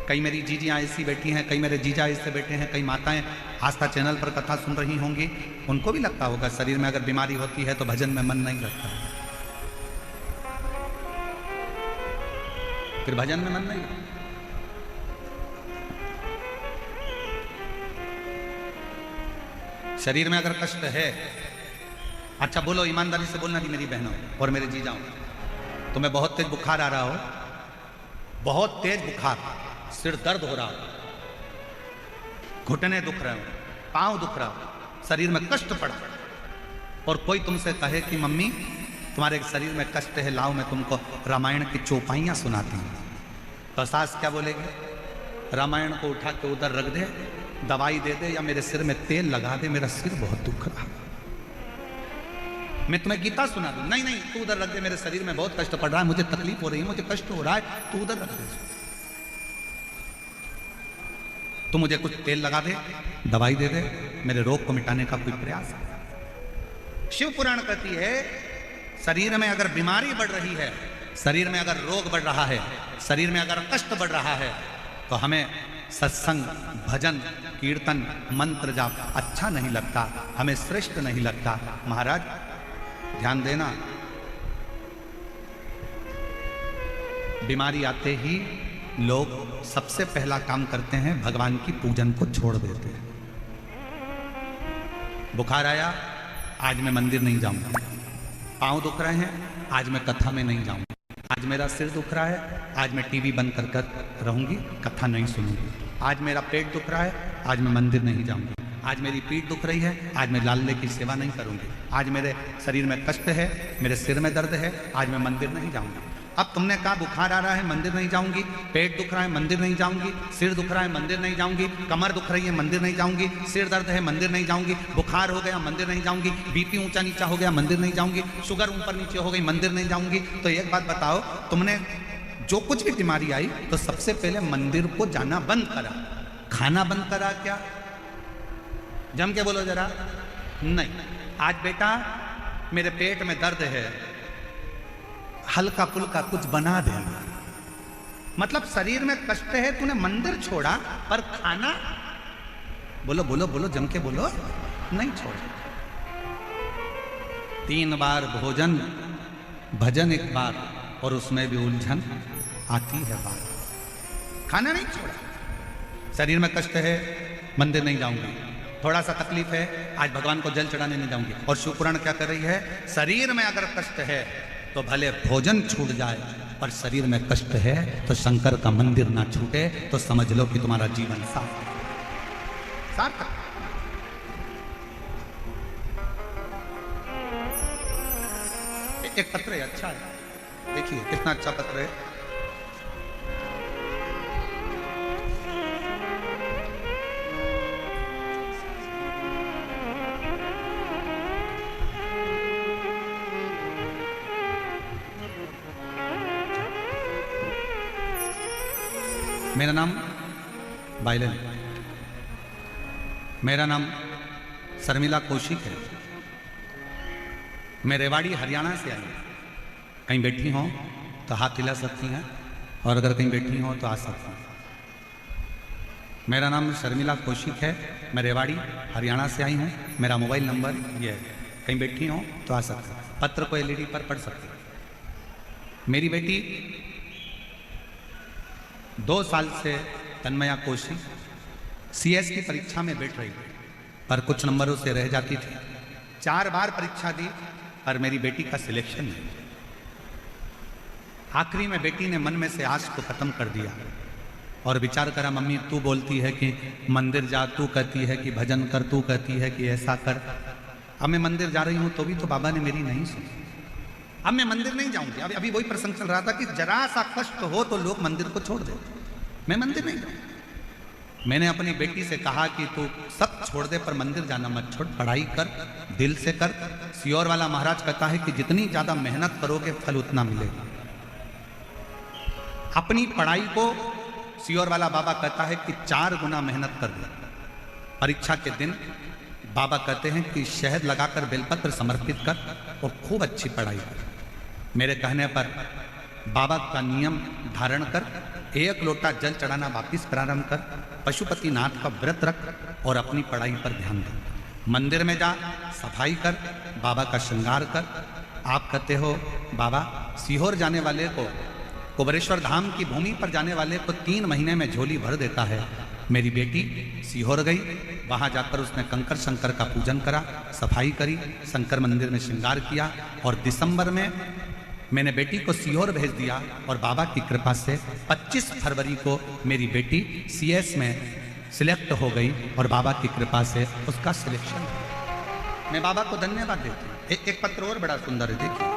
कई मेरी जीजियाँ ऐसी बैठी हैं, कई मेरे जीजा ऐसे बैठे हैं, कई माताएं आस्था चैनल पर कथा सुन रही होंगी, उनको भी लगता होगा शरीर में अगर बीमारी होती है तो भजन में मन नहीं लगता है, फिर भजन में मन नहीं लगता। शरीर में अगर कष्ट है, अच्छा बोलो, ईमानदारी से बोलना भी मेरी बहनों और मेरे जीजाओं, तुम्हें बहुत तेज बुखार आ रहा हो, बहुत तेज बुखार, सिर दर्द हो रहा हो, घुटने दुख रहे हो, पांव दुख रहा हो, शरीर में कष्ट पड़, और कोई तुमसे कहे कि मम्मी तुम्हारे शरीर में कष्ट है, लाओ मैं तुमको रामायण की चौपाइयां सुनाती हूं, तो सास क्या बोलेगी? रामायण को उठा के उधर रख दे, दवाई दे दे, या मेरे सिर में तेल लगा दे, मेरा सिर बहुत दुख रहा, मैं तुम्हें गीता सुना दूं। नहीं नहीं, तू उधर रख दे, मेरे शरीर में बहुत कष्ट पड़ रहा है, मुझे तकलीफ हो रही है, मुझे कष्ट हो रहा है, तू उधर रख दे, तू मुझे कुछ तेल लगा दे, दवाई दे दे, मेरे रोग को मिटाने का कोई प्रयास है। शिव पुराण कहती है, शरीर में अगर बीमारी बढ़ रही है, शरीर में अगर रोग बढ़ रहा है, शरीर में अगर कष्ट बढ़ रहा है, तो हमें सत्संग, भजन, कीर्तन, मंत्र जाप अच्छा नहीं लगता, हमें श्रेष्ठ नहीं लगता। महाराज ध्यान देना, बीमारी आते ही लोग सबसे पहला काम करते हैं, भगवान की पूजन को छोड़ देते हैं। बुखार आया, आज मैं मंदिर नहीं जाऊंगा, पांव दुख रहे हैं, आज मैं कथा में नहीं जाऊंगा, आज मेरा सिर दुख रहा है, आज मैं टीवी बंद कर कर रहूंगी, कथा नहीं सुनूंगी, आज मेरा पेट दुख रहा है, आज मैं मंदिर नहीं जाऊंगी, आज मेरी पीठ दुख रही है, आज मैं लाले की सेवा नहीं करूंगी, आज मेरे शरीर में कष्ट है, मेरे सिर में दर्द है, आज मैं मंदिर नहीं जाऊंगी। अब तुमने कहा बुखार आ रहा है, मंदिर नहीं जाऊंगी, पेट दुख रहा है, मंदिर नहीं जाऊंगी, सिर दुख रहा है, मंदिर नहीं जाऊंगी, कमर दुख रही है, मंदिर नहीं जाऊंगी, सिर दर्द है, मंदिर नहीं जाऊंगी, बुखार हो गया, मंदिर नहीं जाऊंगी, बीपी ऊंचा नीचा हो गया, मंदिर नहीं जाऊंगी, शुगर ऊपर नीचे हो गई, मंदिर नहीं जाऊंगी। तो एक बात बताओ, तुमने जो कुछ भी बीमारी आई तो सबसे पहले मंदिर को जाना बंद करा, खाना बंद करा क्या? जम के बोलो जरा। नहीं, आज बेटा मेरे पेट में दर्द है, हल्का फुल्का कुछ बना देना, मतलब शरीर में कष्ट है, तूने मंदिर छोड़ा पर खाना, बोलो बोलो बोलो, जम के बोलो, नहीं छोड़ा। 3 बार भोजन, भजन 1 बार, और उसमें भी उलझन आती है बात। खाना नहीं छोड़ा, शरीर में कष्ट है, मंदिर नहीं जाऊंगी, थोड़ा सा तकलीफ है, आज भगवान को जल चढ़ाने नहीं जाऊंगी। और शिवपुराण क्या कर रही है? शरीर में अगर कष्ट है तो भले भोजन छूट जाए, पर शरीर में कष्ट है तो शंकर का मंदिर ना छूटे, तो समझ लो कि तुम्हारा जीवन सार्थक। एक पत्र है, अच्छा है, देखिए कितना अच्छा पत्र है। मेरा नाम बाइलन, मेरा नाम शर्मिला कौशिक है। मैं रेवाड़ी हरियाणा से आई। कहीं बैठी हों तो हाथ हिला सकती हैं, और अगर कहीं बैठी हों तो आ सकती हैं। मेरा नाम शर्मिला कौशिक है, मैं रेवाड़ी हरियाणा से आई हूँ। मेरा मोबाइल नंबर ये है, कहीं बैठी हों तो आ सकते हैं। पत्र को एलईडी पर पढ़ सकते हैं। मेरी बेटी 2 साल से तन्मया कौशिक सीएस की परीक्षा में बैठ रही थी, पर कुछ नंबरों से रह जाती थी। 4 बार परीक्षा दी पर मेरी बेटी का सिलेक्शन नहीं। आखिरी में बेटी ने मन में से आस को खत्म कर दिया और विचार करा, मम्मी तू बोलती है कि मंदिर जा, तू कहती है कि भजन कर, तू कहती है कि ऐसा कर। अब मैं मंदिर जा रही हूं तो भी तो बाबा ने मेरी नहीं सुनी। अब मैं मंदिर नहीं जाऊंगी। अभी वही प्रसंग चल रहा था कि जरा सा कष्ट हो तो लोग मंदिर को छोड़ दे। मैं मंदिर नहीं जाऊंगी। मैंने अपनी बेटी से कहा कि तू सब छोड़ दे पर मंदिर जाना मत छोड़, पढ़ाई कर, दिल से कर। सियोर वाला महाराज कहता है कि जितनी ज्यादा मेहनत करोगे फल उतना मिलेगा। अपनी पढ़ाई को सियोर वाला बाबा कहता है कि 4 गुना मेहनत कर दे। परीक्षा के दिन बाबा कहते हैं कि शहद लगाकर बेलपत्र समर्पित कर और खूब अच्छी पढ़ाई कर। मेरे कहने पर बाबा का नियम धारण कर, 1 लोटा जल चढ़ाना वापिस प्रारंभ कर, पशुपति नाथ का व्रत रख और अपनी पढ़ाई पर ध्यान दे। मंदिर में जा, सफाई कर, बाबा का श्रृंगार कर। आप कहते हो बाबा सीहोर जाने वाले को, कुबरेश्वर धाम की भूमि पर जाने वाले को 3 महीने में झोली भर देता है। मेरी बेटी सीहोर गई, वहां जाकर उसने कंकर शंकर का पूजन करा, सफाई करी, शंकर मंदिर में श्रृंगार किया और दिसंबर में मैंने बेटी को सीहोर भेज दिया। और बाबा की कृपा से 25 फरवरी को मेरी बेटी सीएस में सिलेक्ट हो गई और बाबा की कृपा से उसका सिलेक्शन। मैं बाबा को धन्यवाद देती हूँ। एक पत्र और बड़ा सुंदर है, देखिए।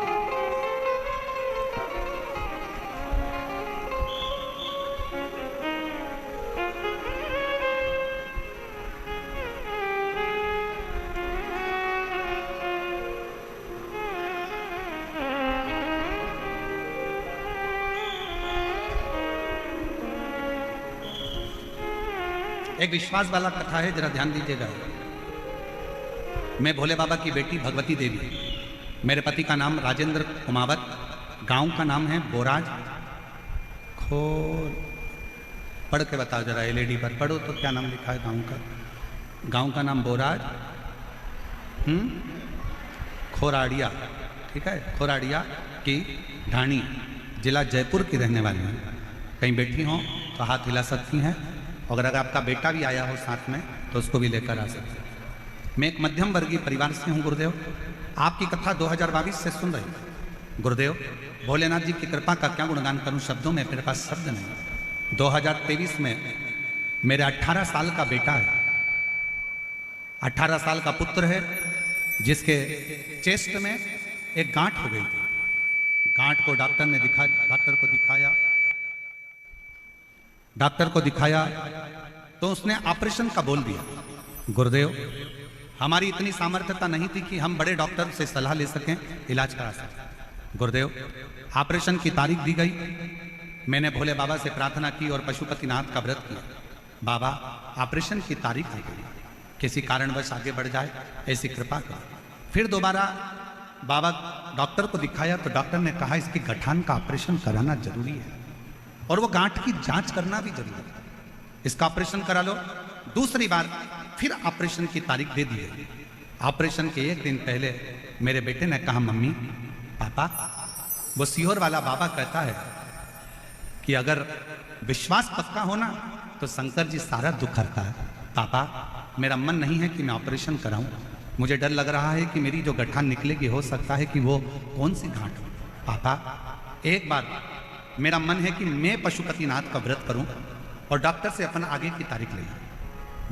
एक विश्वास वाला कथा है, जरा ध्यान दीजिएगा। मैं भोले बाबा की बेटी भगवती देवी, मेरे पति का नाम राजेंद्र कुमावत, गांव का नाम है बोराज। खोल पढ़ के बताओ जरा, एलईडी पर पढ़ो तो क्या नाम लिखा है गांव का। गांव का नाम बोराज, खोराड़िया, ठीक है, खोराड़िया की ढाणी, जिला जयपुर की रहने वाली हैं। कहीं बैठी हों तो हाथ हिला सकती हैं, और अगर आपका बेटा भी आया हो साथ में तो उसको भी लेकर आ सकते हैं। मैं एक मध्यम वर्गीय परिवार से हूँ गुरुदेव। आपकी कथा 2022 से सुन रही हूँ गुरुदेव। भोलेनाथ जी की कृपा का क्या गुणगान करूँ, शब्दों में मेरे पास शब्द नहीं। 2023 में मेरे 18 साल का बेटा है, 18 साल का पुत्र है, जिसके चेस्ट में एक गांठ हो गई थी। गांठ को डॉक्टर को दिखाया तो उसने ऑपरेशन का बोल दिया। गुरुदेव हमारी इतनी सामर्थ्यता नहीं थी कि हम बड़े डॉक्टर से सलाह ले सकें, इलाज करा सकें। गुरुदेव ऑपरेशन की तारीख दी गई। मैंने भोले बाबा से प्रार्थना की और पशुपतिनाथ का व्रत किया। बाबा ऑपरेशन की तारीख दी गई, किसी कारणवश आगे बढ़ जाए ऐसी कृपा करो। फिर दोबारा बाबा डॉक्टर को दिखाया तो डॉक्टर ने कहा इसकी गठान का ऑपरेशन कराना जरूरी है और वो गांठ की जांच करना भी जरूरी है, इसका ऑपरेशन करा लो। दूसरी बार फिर ऑपरेशन की तारीख दे दी गई। ऑपरेशन के 1 दिन पहले मेरे बेटे ने कहा, मम्मी पापा वो सीहोर वाला बाबा कहता है कि अगर विश्वास पक्का होना तो शंकर जी सारा दुख हरता है। पापा मेरा मन नहीं है कि मैं ऑपरेशन कराऊं, मुझे डर लग रहा है कि मेरी जो गठान निकलेगी हो सकता है कि वो कौन सी गांठ हो। पापा एक बार मेरा मन है कि मैं पशुपतिनाथ का व्रत करूं और डॉक्टर से अपन आगे की तारीख ले।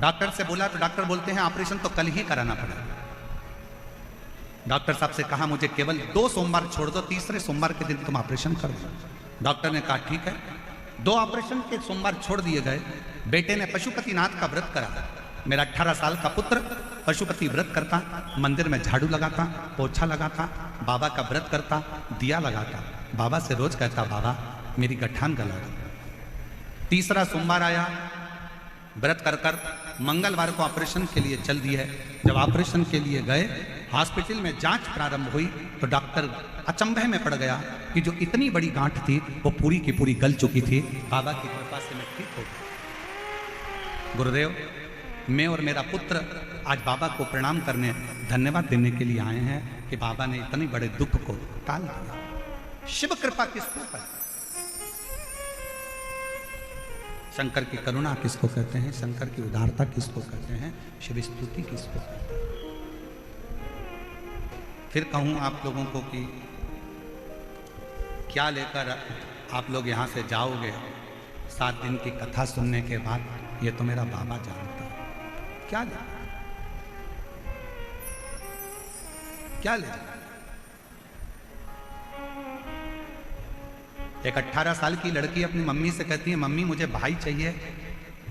डॉक्टर से बोला तो डॉक्टर बोलते हैं ऑपरेशन तो कल ही कराना पड़ेगा। डॉक्टर साहब से कहा मुझे केवल 2 सोमवार छोड़ दो, तीसरे सोमवार के दिन तुम ऑपरेशन कर दो। डॉक्टर ने कहा ठीक है। 2 ऑपरेशन के सोमवार छोड़ दिए गए। बेटे ने पशुपतिनाथ का व्रत करा। मेरा 18 साल का पुत्र पशुपति व्रत करता, मंदिर में झाड़ू लगाता, पोछा लगाता, बाबा का व्रत करता, दिया लगाता, बाबा से रोज कहता बाबा मेरी गठान गला दो। तीसरा सोमवार आया, व्रत कर कर मंगलवार को ऑपरेशन के लिए चल दिए। जब ऑपरेशन के लिए गए, हॉस्पिटल में जांच प्रारंभ हुई तो डॉक्टर अचंभे में पड़ गया कि जो इतनी बड़ी गांठ थी वो पूरी की पूरी गल चुकी थी। बाबा की कृपा से मैं ठीक हो गया। गुरुदेव, मैं और मेरा पुत्र आज बाबा को प्रणाम करने, धन्यवाद देने के लिए आए हैं कि बाबा ने इतने बड़े दुख को टाल दिया। शिव कृपा किसको कहते हैं? शंकर की करुणा किसको कहते हैं? शंकर की उदारता किसको कहते हैं? शिव स्तुति किसको कहते हैं? फिर कहूं आप लोगों को कि क्या लेकर आप लोग यहां से जाओगे 7 दिन की कथा सुनने के बाद? ये तो मेरा बाबा जानता है। क्या ले, क्या ले? एक 18 साल की लड़की अपनी मम्मी से कहती है, मम्मी मुझे भाई चाहिए,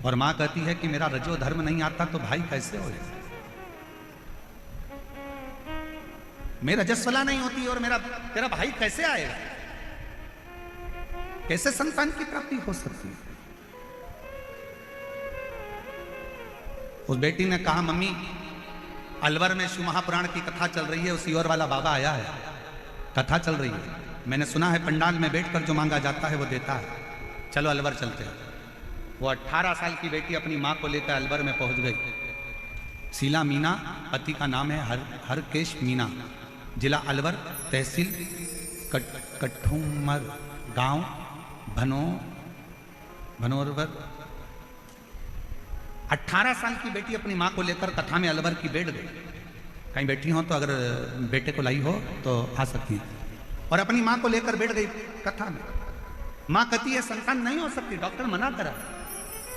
और माँ कहती है कि मेरा रजो धर्म नहीं आता तो भाई कैसे हो? मेरा रजस्वला नहीं होती और तेरा भाई कैसे आएगा? कैसे संतान की प्राप्ति हो सकती है? उस बेटी ने कहा, मम्मी अलवर में शिव महापुराण की कथा चल रही है, उसी और वाला बाबा आया है, कथा चल रही है, मैंने सुना है पंडाल में बैठकर जो मांगा जाता है वो देता है, चलो अलवर चलते हैं। वो 18 साल की बेटी अपनी माँ को लेकर अलवर में पहुंच गई। शीला मीना पति का नाम है, हरकेश मीना, जिला अलवर, तहसील कठुमर, गांव भनोरवर। 18 साल की बेटी अपनी माँ को लेकर कथा में अलवर की बैठ गई। कहीं बैठी हो तो अगर बेटे को लाई हो तो आ सकती है, और अपनी माँ को लेकर बैठ गई कथा में। माँ कहती है संतान नहीं हो सकती, डॉक्टर मना करा,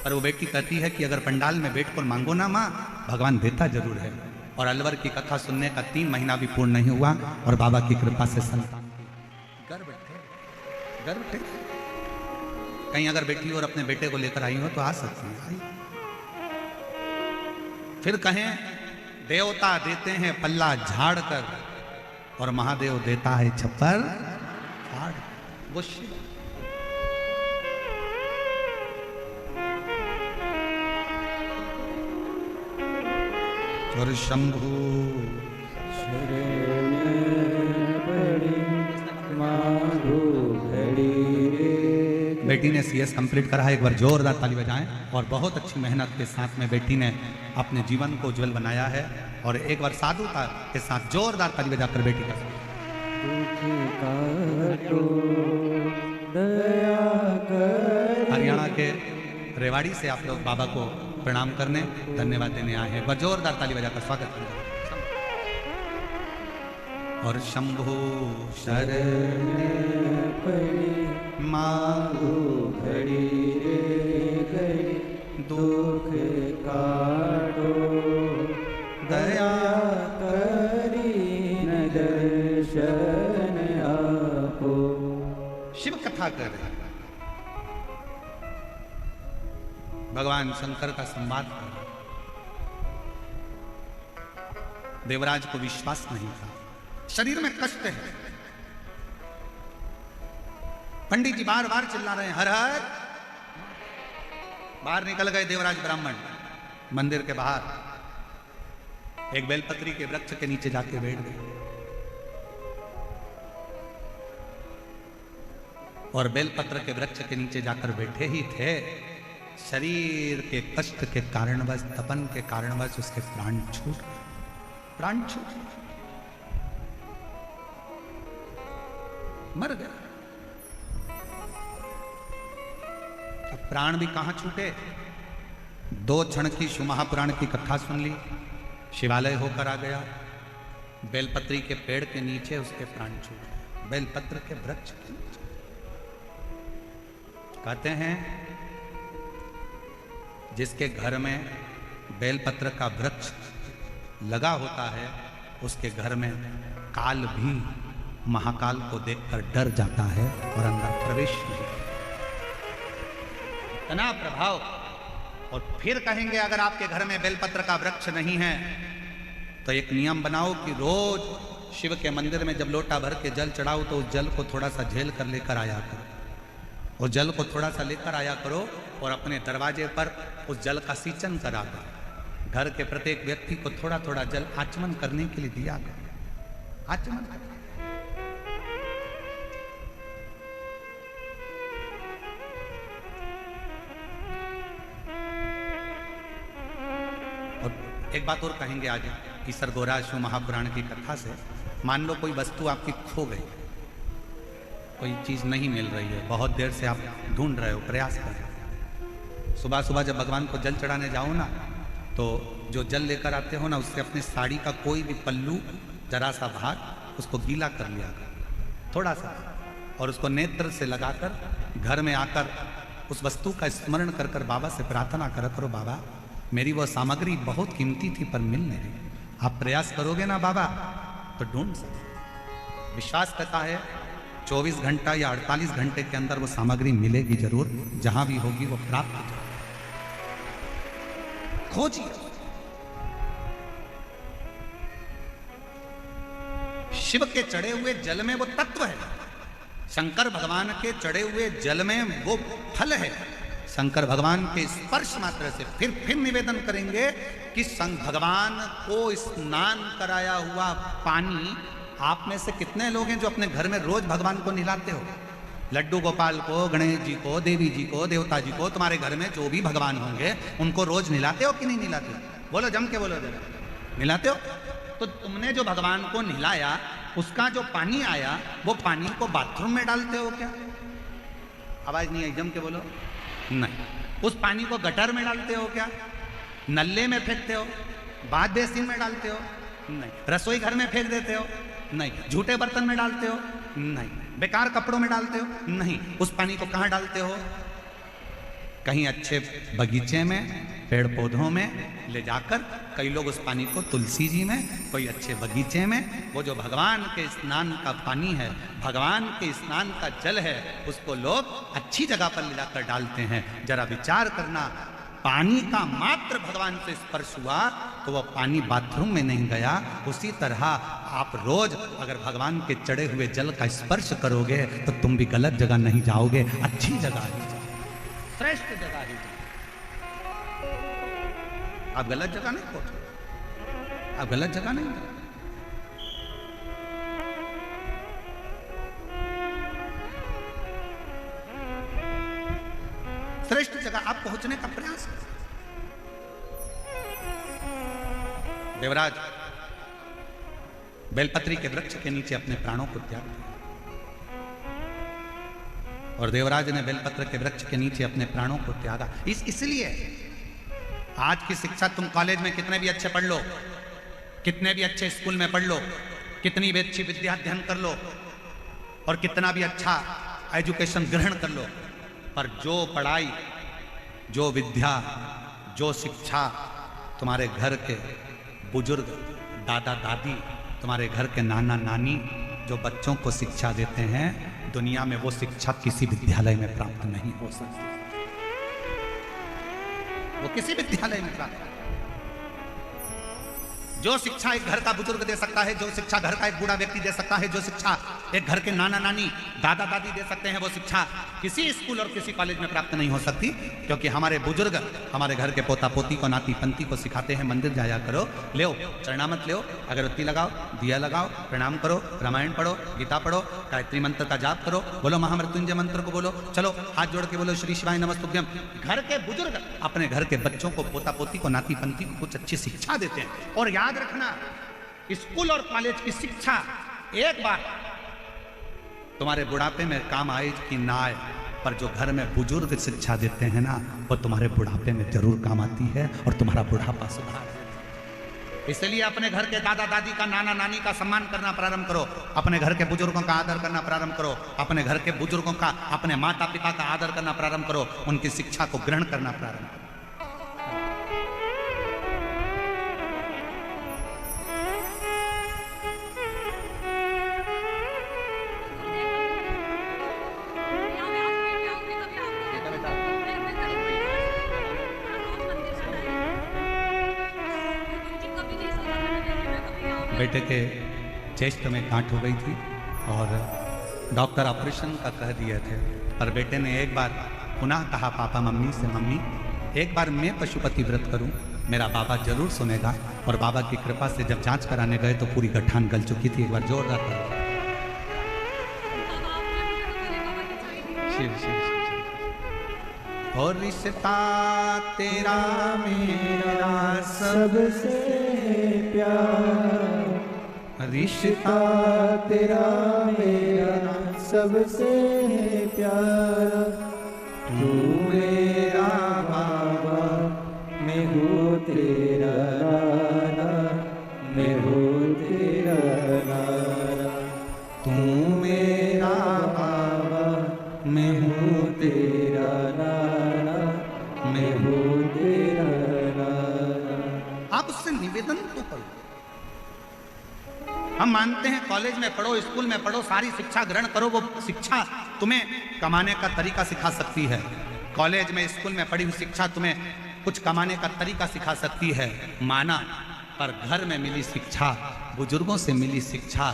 पर वो बेटी कहती है कि अगर पंडाल में बैठकर मांगो ना माँ, भगवान देता जरूर है। और अलवर की कथा सुनने का 3 महीना भी पूर्ण नहीं हुआ और बाबा की कृपा से संतान घर बैठे। कहीं अगर बेटी और अपने बेटे को लेकर आई हो तो आ सकती है। फिर कहें देवता देते हैं पल्ला झाड़ कर और महादेव देता है छप्पर फाड़। वो शिव और शंभु शरण पड़ी मांगो घड़ी रे। बेटी ने CS कंप्लीट करा है, एक बार जोरदार ताली बजाएं। और बहुत अच्छी मेहनत के साथ में बेटी ने अपने जीवन को उज्जवल बनाया है, और एक बार साधुता के साथ जोरदार ताली बजाकर बेटी का हरियाणा के रेवाड़ी से आप लोग बाबा को प्रणाम करने, धन्यवाद देने आए हैं। जोरदार ताली बजाकर स्वागत करें। और शंभु शरण पड़ी मांगो घड़ी रे घड़ी, दुख काटो दया करी न दर्शन आपो। शिव कथा कर रहे हैं, भगवान शंकर का संवाद कर रहे। देवराज को विश्वास नहीं था, शरीर में कष्ट है। पंडित जी बार बार चिल्ला रहे हैं हर हर। बाहर निकल गए देवराज ब्राह्मण मंदिर के बाहर, एक बेलपत्री के वृक्ष के नीचे जाके बैठ गए, और बेलपत्र के वृक्ष के नीचे जाकर बैठे ही थे, शरीर के कष्ट के कारणवश, तपन के कारणवश उसके प्राण छूट मर गए। अब प्राण भी कहां छूटे? 2 क्षण की शिव महापुराण की कथा सुन ली, शिवालय होकर आ गया, बेलपत्री के पेड़ के नीचे उसके प्राण छूटे, बेलपत्र के वृक्ष के नीचे। कहते हैं जिसके घर में बेलपत्र का वृक्ष लगा होता है, उसके घर में काल भी महाकाल को देखकर डर जाता है और अंदर प्रवेश नहीं करता। इतना प्रभाव। और फिर कहेंगे अगर आपके घर में बेलपत्र का वृक्ष नहीं है तो एक नियम बनाओ कि रोज शिव के मंदिर में जब लोटा भर के जल चढ़ाओ तो उस जल को थोड़ा सा झेल कर लेकर आया करो, और जल को थोड़ा सा लेकर आया करो और अपने दरवाजे पर उस जल का सिंचन करा दो। घर के प्रत्येक व्यक्ति को थोड़ा थोड़ा जल आचमन करने के लिए दिया गया। आचमन कर। और एक बात और कहेंगे आज ईसर गोरा शिव महापुराण की कथा से। मान लो कोई वस्तु आपकी खो गई, कोई चीज नहीं मिल रही है, बहुत देर से आप ढूंढ रहे हो, प्रयास कर रहे हो। सुबह सुबह जब भगवान को जल चढ़ाने जाओ ना, तो जो जल लेकर आते हो ना, उससे अपनी साड़ी का कोई भी पल्लू जरा सा भाग उसको गीला कर लिया कर, थोड़ा सा, और उसको नेत्र से लगाकर घर में आकर उस वस्तु का स्मरण कर कर बाबा से प्रार्थना करा करो, बाबा मेरी वो सामग्री बहुत कीमती थी पर मिल नहीं रही। आप प्रयास करोगे ना बाबा तो ढूंढ सकते। विश्वास करता है 24 घंटा या 48 घंटे के अंदर वो सामग्री मिलेगी जरूर, जहां भी होगी वो प्राप्त हो जाएगी। खोजिए। शिव के चढ़े हुए जल में वो तत्व है, शंकर भगवान के चढ़े हुए जल में वो फल है। शंकर भगवान के स्पर्श मात्र से फिर निवेदन करेंगे कि भगवान को स्नान कराया हुआ पानी, आप में से कितने लोग हैं जो अपने घर में रोज भगवान को नहलाते हो? लड्डू गोपाल को, गणेश जी को, देवी जी को, देवता जी को, तुम्हारे घर में जो भी भगवान होंगे उनको रोज नहलाते हो कि नहीं नहलाते हो? बोलो, जम के बोलो जरा, नहलाते हो? तो तुमने जो भगवान को नहलाया उसका जो पानी आया वो पानी को बाथरूम में डालते हो क्या? आवाज नहीं आई, जम के बोलो। नहीं। उस पानी को गटर में डालते हो क्या? नल्ले में फेंकते हो? बाथ बेसिन में डालते हो? नहीं। रसोई घर में फेंक देते हो? नहीं। झूठे बर्तन में डालते हो? नहीं। बेकार कपड़ों में डालते हो? नहीं। उस पानी को कहाँ डालते हो? कहीं अच्छे बगीचे में, पेड़ पौधों में ले जाकर, कई लोग उस पानी को तुलसी जी में, कोई अच्छे बगीचे में, वो जो भगवान के स्नान का पानी है, भगवान के स्नान का जल है, उसको लोग अच्छी जगह पर ले जाकर डालते हैं। जरा विचार करना, पानी का मात्र भगवान से स्पर्श हुआ तो वह पानी बाथरूम में नहीं गया। उसी तरह आप रोज अगर भगवान के चढ़े हुए जल का स्पर्श करोगे तो तुम भी गलत जगह नहीं जाओगे, अच्छी जगह ही जाओगे, श्रेष्ठ जगह ही जाओगे। आप गलत जगह नहीं पहुंचो, आप गलत जगह नहीं जाओ। श्रेष्ठ जगह आप पहुंचने का प्रयास करें। देवराज बेलपत्री के वृक्ष के नीचे अपने प्राणों को त्याग दिया, और देवराज ने बेलपत्र के वृक्ष के नीचे अपने प्राणों को त्यागा। इसलिए आज की शिक्षा, तुम कॉलेज में कितने भी अच्छे पढ़ लो, कितने भी अच्छे स्कूल में पढ़ लो, कितनी भी अच्छी विद्या अध्ययन कर लो, और कितना भी अच्छा एजुकेशन ग्रहण कर लो, पर जो पढ़ाई, जो विद्या, जो शिक्षा तुम्हारे घर के बुजुर्ग, दादा दादी, तुम्हारे घर के नाना नानी जो बच्चों को शिक्षा देते हैं, दुनिया में वो शिक्षा किसी विद्यालय में प्राप्त नहीं हो सकती। वो किसी विद्यालय में प्राप्त, जो शिक्षा एक घर का बुजुर्ग दे सकता है, जो शिक्षा घर का एक बूढ़ा व्यक्ति दे सकता है, जो शिक्षा एक घर के नाना नानी, दादा दादी दे सकते हैं, वो शिक्षा किसी स्कूल और किसी कॉलेज में प्राप्त नहीं हो सकती। क्योंकि हमारे बुजुर्ग हमारे घर के पोता पोती को, नाती पंती को सिखाते हैं, मंदिर जाया करो, ले चरणामत ले, अगरबत्ती लगाओ, दिया लगाओ, प्रणाम करो, रामायण पढ़ो, गीता पढ़ो, गायत्री मंत्र का जाप करो, बोलो महामृत्युंजय मंत्र को बोलो, चलो हाथ जोड़ के बोलो श्री शिवाय नमस्तुभ्यम। घर के बुजुर्ग अपने घर के बच्चों को, पोता पोती को, नाती पंती को कुछ अच्छी शिक्षा देते हैं। और याद रखना, स्कूल और कॉलेज की शिक्षा एक बार तुम्हारे बुढ़ापे में काम आए कि ना आए, पर जो घर में बुजुर्ग शिक्षा देते हैं ना, वो तुम्हारे बुढ़ापे में जरूर काम आती है और तुम्हारा बुढ़ापा सुधार। इसलिए अपने घर के दादा दादी का, नाना नानी का सम्मान करना प्रारंभ करो, अपने घर के बुजुर्गों का आदर करना प्रारंभ करो, अपने घर के बुजुर्गों का, अपने माता पिता का आदर करना प्रारंभ करो, उनकी शिक्षा को ग्रहण करना प्रारंभ करो। बेटे के चेस्ट में गांठ हो गई थी और डॉक्टर ऑपरेशन का कह दिए थे, पर बेटे ने एक बार पुनः कहा पापा मम्मी से, मम्मी एक बार मैं पशुपति व्रत करूं, मेरा बाबा जरूर सुनेगा। और बाबा की कृपा से जब जांच कराने गए तो पूरी गठान गल चुकी थी। एक बार जोरदार करो। शिव शिव शिव। और रिश्ता तेरा मेरा सबसे प्यारा, रिश्ता तेरा मेरा सबसे प्यारा। तू मेरा बाबा, मैं हूँ तेरा नाना, मैं हूँ तेरा नाना। तू मेरा बाबा, मैं हूँ तेरा नाना, मैं हूँ तेरा नाना। आप उससे निवेदन तो करो। हम मानते हैं कॉलेज में पढ़ो, स्कूल में पढ़ो, सारी शिक्षा ग्रहण करो, वो शिक्षा तुम्हें कमाने का तरीका सिखा सकती है। कॉलेज में स्कूल में पढ़ी हुई शिक्षा तुम्हें कुछ कमाने का तरीका सिखा सकती है, माना। पर घर में मिली शिक्षा, बुजुर्गों से मिली शिक्षा,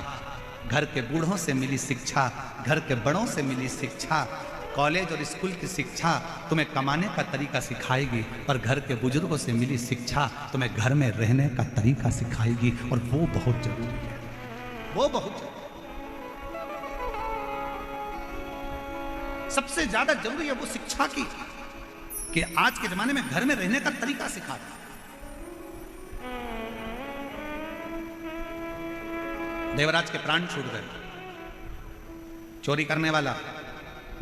घर के बूढ़ों से मिली शिक्षा, घर के बड़ों से मिली शिक्षा, कॉलेज और स्कूल की शिक्षा तुम्हें कमाने का तरीका सिखाएगी, पर घर के बुजुर्गों से मिली शिक्षा तुम्हें घर में रहने का तरीका सिखाएगी। और वो बहुत जरूरी है, वो बहुत जरूरी। सबसे ज्यादा जरूरी है वो शिक्षा की, कि आज के जमाने में घर में रहने का तरीका सिखा। देवराज के प्राण छूट गए। चोरी करने वाला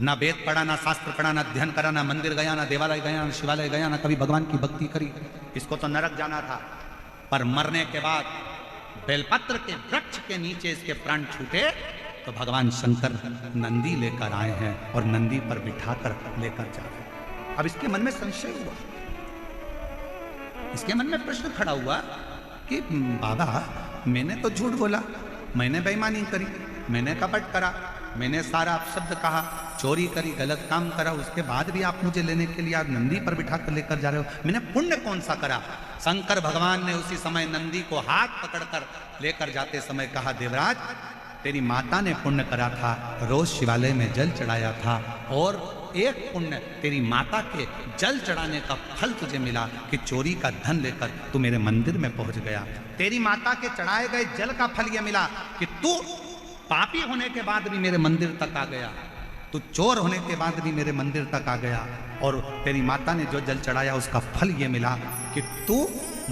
ना वेद पढ़ा, ना शास्त्र पढ़ा, ना अध्ययन करा, ना मंदिर गया, ना देवालय गया, ना शिवालय गया, ना कभी भगवान की भक्ति करी, इसको तो नरक जाना था। पर मरने के बाद बेलपत्र के वृक्ष के नीचे इसके प्राण छूटे तो भगवान शंकर नंदी लेकर आए हैं और नंदी पर बिठाकर लेकर जा रहे हैं। अब इसके मन में संशय हुआ, इसके मन में प्रश्न खड़ा हुआ कि बाबा मैंने तो झूठ बोला, मैंने बेईमानी करी, मैंने कपट करा, मैंने सारा अपशब्द कहा, चोरी करी, गलत काम करा, उसके बाद भी आप मुझे लेने के लिए आप नंदी पर बिठा कर लेकर जा रहे हो, मैंने पुण्य कौन सा करा? शंकर भगवान ने उसी समय नंदी को हाथ पकड़कर लेकर जाते समय कहा, देवराज तेरी माता ने पुण्य करा था, रोज शिवालय में जल चढ़ाया था, और एक पुण्य तेरी माता के जल चढ़ाने का फल तुझे मिला कि चोरी का धन लेकर तू मेरे मंदिर में पहुंच गया। तेरी माता के चढ़ाए गए जल का फल यह मिला कि तू पापी होने के बाद भी मेरे मंदिर तक आ गया, तू चोर होने के बाद भी मेरे मंदिर तक आ गया, और तेरी माता ने जो जल चढ़ाया उसका फल ये मिला कि तू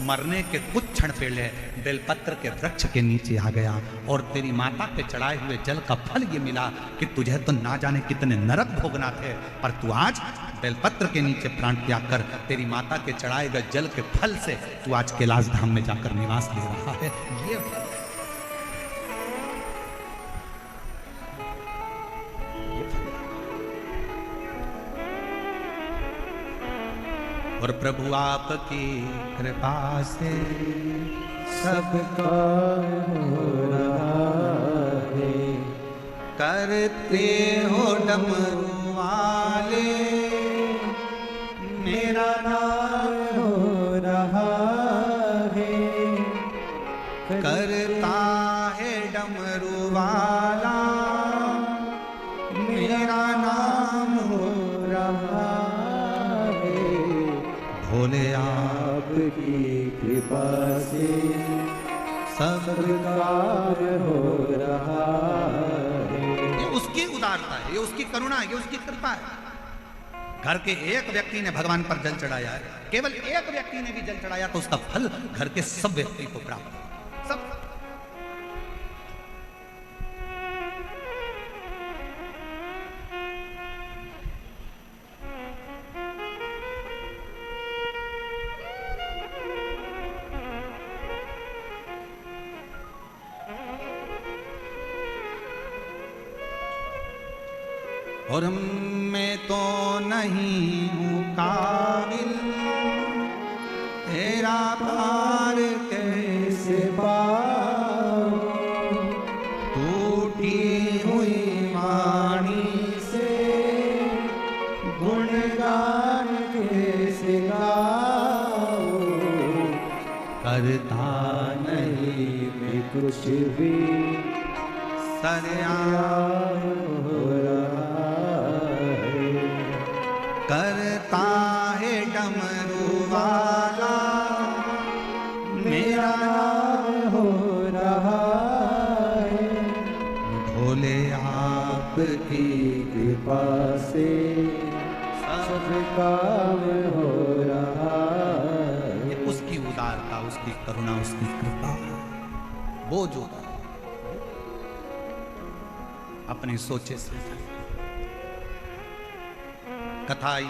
मरने के कुछ क्षण पहले बेलपत्र के वृक्ष के नीचे आ गया, और तेरी माता के चढ़ाए हुए जल का फल ये मिला कि तुझे तो ना जाने कितने नरक भोगना थे, पर तू आज बेलपत्र के नीचे प्राण त्याग कर तेरी माता के चढ़ाए गए जल के फल से तू आज कैलाश धाम में जाकर निवास ले रहा है। ये और प्रभु आपकी कृपा से सबका हो रहा है, करते हो डमरू वाले मेरा नाम हो रहा है, करता है डमरू वाला मेरा नाम हो रहा है। भोले आपकी कृपा से सब कार्य हो रहा है। ये उसकी उदारता है, ये उसकी करुणा है, ये उसकी कृपा है। घर के एक व्यक्ति ने भगवान पर जल चढ़ाया है, केवल एक व्यक्ति ने भी जल चढ़ाया तो उसका फल घर के सब व्यक्ति को प्राप्त हो। सब और मैं तो नहीं हूँ काबिल तेरा पार कैसे पाऊं, टूटी हुई वाणी से गुणगान कैसे गाऊं, करता नहीं मैं कुछ भी सरयाम हो रहा है। करुणा, उसकी कृपा, वो जो अपने सोचे से कथा आई,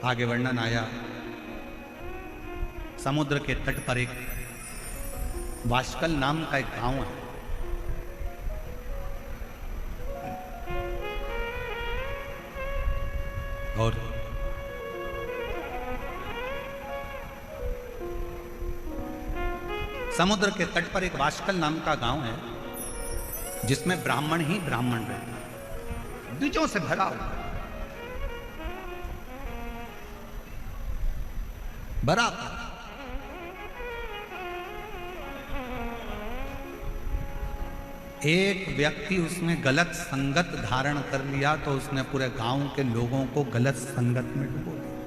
आगे वर्णन आया। समुद्र के तट पर एक वाशकल नाम का एक गांव है। और समुद्र के तट पर एक वाशकल नाम का गांव है, जिसमें ब्राह्मण ही ब्राह्मण रहते हैं, द्विजों से भरा हुआ बराबर। एक व्यक्ति उसमें गलत संगत धारण कर लिया तो उसने पूरे गांव के लोगों को गलत संगत में डुबो दिया।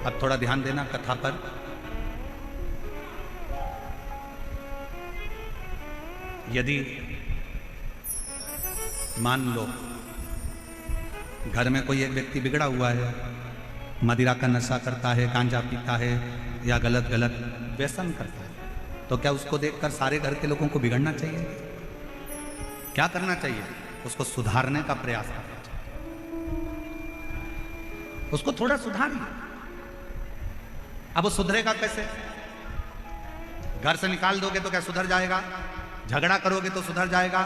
अब थोड़ा ध्यान देना कथा पर। यदि मान लो घर में कोई एक व्यक्ति बिगड़ा हुआ है, मदिरा का नशा करता है, गांजा पीता है या गलत गलत व्यसन करता है, तो क्या उसको देखकर सारे घर के लोगों को बिगड़ना चाहिए? क्या करना चाहिए? उसको सुधारने का प्रयास करना चाहिए। उसको थोड़ा सुधारिए। अब वो सुधरेगा कैसे? घर से निकाल दोगे तो क्या सुधर जाएगा? झगड़ा करोगे तो सुधर जाएगा?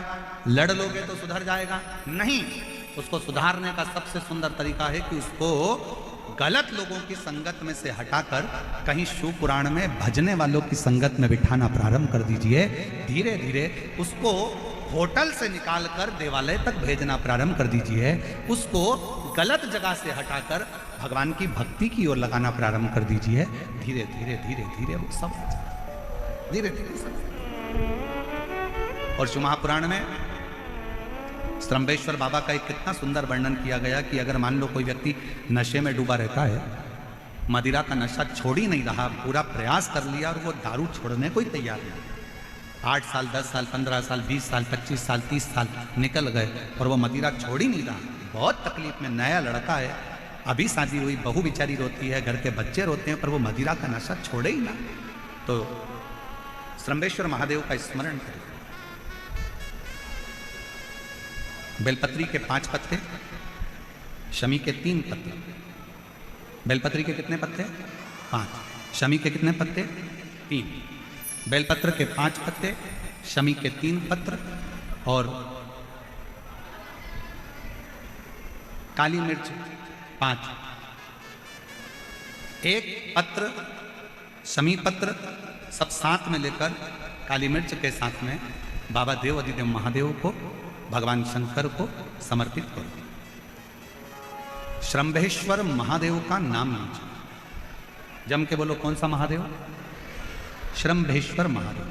लड़ लोगे तो सुधर जाएगा? नहीं। उसको सुधारने का सबसे सुंदर तरीका है कि उसको गलत लोगों की संगत में से हटाकर कहीं शिव पुराण में भजने वालों की संगत में बिठाना प्रारंभ कर दीजिए। धीरे धीरे उसको होटल से निकालकर देवालय तक भेजना प्रारंभ कर दीजिए। उसको गलत जगह से हटाकर भगवान की भक्ति की ओर लगाना प्रारंभ कर दीजिए। धीरे धीरे धीरे धीरे वो सब धीरे धीरे सब। और शिव महापुराण में श्रम्भेश्वर बाबा का एक कितना सुंदर वर्णन किया गया कि अगर मान लो कोई व्यक्ति नशे में डूबा रहता है, मदिरा का नशा छोड़ ही नहीं रहा, पूरा प्रयास कर लिया और वो दारू छोड़ने को ही तैयार नहीं, 8 साल 10 साल 15 साल 20 साल 25 साल 30 साल निकल गए और वो मदिरा छोड़ ही नहीं रहा, बहुत तकलीफ में, नया लड़का है, अभी शादी हुई, बहू बेचारी रोती है, घर के बच्चे रोते हैं, पर वो मदिरा का नशा छोड़े ही ना। तो श्रम्भेश्वर महादेव का स्मरण करें। बेलपत्री के 5 पत्ते, शमी के 3 पत्ते। बेलपत्री के कितने पत्ते? 5। शमी के कितने पत्ते? 3। बेलपत्र के 5 पत्ते, शमी के 3 पत्र और काली मिर्च 5। एक पत्र, शमी पत्र सब साथ में लेकर काली मिर्च के साथ में बाबा देव अधिदेव महादेव को, भगवान शंकर को समर्पित करो। श्रम्भेश्वर महादेव का नाम लीजिए। जम के बोलो, कौन सा महादेव? श्रम्भेश्वर महादेव।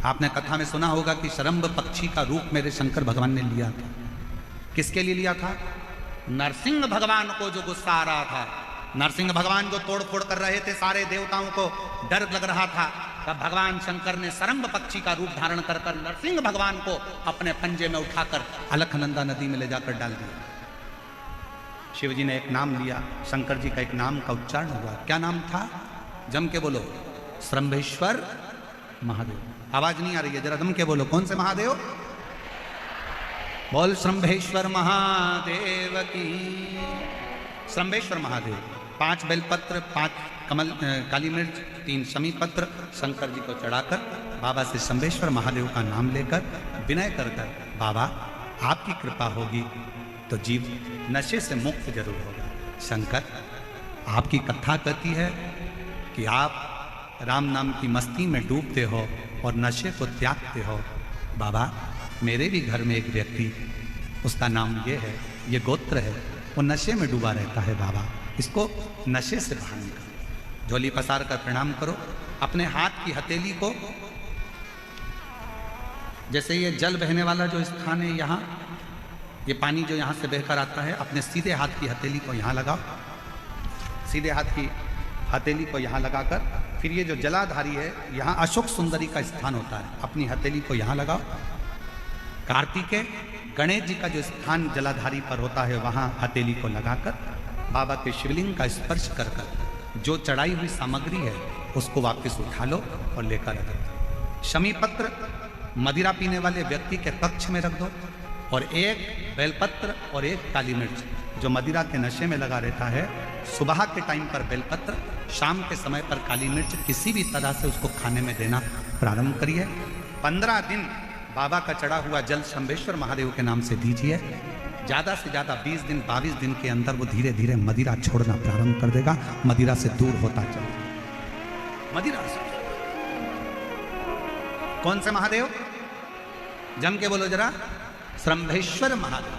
आपने कथा में सुना होगा कि शरम्भ पक्षी का रूप मेरे शंकर भगवान ने लिया था। किसके लिए लिया था? नरसिंह भगवान को जो गुस्सा आ रहा था, नरसिंह भगवान जो तोड़ फोड़ कर रहे थे, सारे देवताओं को डर लग रहा था, तब भगवान शंकर ने सरम्भ पक्षी का रूप धारण कर नरसिंह भगवान को अपने पंजे में उठाकर अलकनंदा नदी में ले जाकर डाल दिया। शिव जी ने एक नाम लिया, शंकर जी का एक नाम का उच्चारण हुआ। क्या नाम था? जम के बोलो, श्रम्भेश्वर महादेव। आवाज नहीं आ रही है, जरा जम के बोलो, कौन से महादेव? बोल श्रम्भेश्वर महादेव की। श्रम्भेश्वर महादेव। 5 बेलपत्र, 5 कमल काली मिर्च, 3 शमी पत्र शंकर जी को चढ़ाकर बाबा से श्रम्भेश्वर महादेव का नाम लेकर विनय कर कर, बाबा आपकी कृपा होगी तो जीव नशे से मुक्त जरूर होगा। शंकर, आपकी कथा कहती है कि आप राम नाम की मस्ती में डूबते हो और नशे को त्यागते हो। बाबा, मेरे भी घर में एक व्यक्ति, उसका नाम ये है, ये गोत्र है, वो नशे में डूबा रहता है। बाबा, इसको नशे से बाहर निकालो। झोली पसार कर प्रणाम करो। अपने हाथ की हथेली को, जैसे ये जल बहने वाला जो स्थान है यहाँ, ये पानी जो यहाँ से बहकर आता है, अपने सीधे हाथ की हथेली को यहाँ लगाओ। सीधे हाथ की हथेली को यहाँ लगाकर फिर ये जो जलाधारी है, यहाँ अशोक सुंदरी का स्थान होता है, अपनी हथेली को यहाँ लगाओ। कार्तिकेय गणेश जी का जो स्थान जलाधारी पर होता है, वहाँ हथेली को लगाकर बाबा के शिवलिंग का स्पर्श कर कर जो चढ़ाई हुई सामग्री है उसको वापस उठा लो और लेकर रख दो। शमी पत्र मदिरा पीने वाले व्यक्ति के कक्ष में रख दो और एक बेलपत्र और एक काली मिर्च, जो मदिरा के नशे में लगा रहता है, सुबह के टाइम पर बेलपत्र, शाम के समय पर काली मिर्च, किसी भी तरह से उसको खाने में देना प्रारंभ करिए। 15 दिन बाबा का चढ़ा हुआ जल शंभेश्वर महादेव के नाम से दीजिए। ज़्यादा से ज़्यादा 20 दिन 22 दिन के अंदर वो धीरे धीरे मदिरा छोड़ना प्रारंभ कर देगा, मदिरा से दूर होता चलेगा। मदिरा से कौन से महादेव? जम के बोलो जरा, शंभेश्वर महादेव।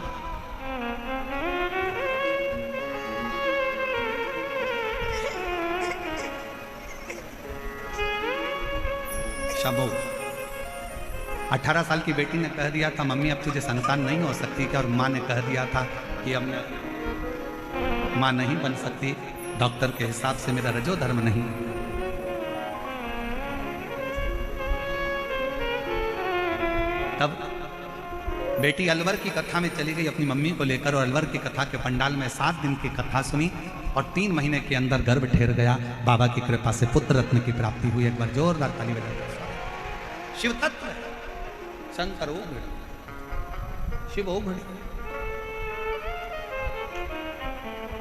शंभो। 18 साल की बेटी ने कह दिया था मम्मी अब तुझे संतान नहीं हो सकती क्या, और माँ ने कह दिया था कि अब मैं माँ नहीं बन सकती, डॉक्टर के हिसाब से मेरा रजो धर्म नहीं। तब बेटी अलवर की कथा में चली गई अपनी मम्मी को लेकर, और अलवर की कथा के पंडाल में 7 दिन की कथा सुनी और 3 महीने के अंदर गर्भ ठहर गया। बाबा की कृपा से पुत्र रत्न की प्राप्ति हुई। एक बार जोरदार ताली बजाइए। शिव तत्व, शंकर ओघड़, शिव ओघड़।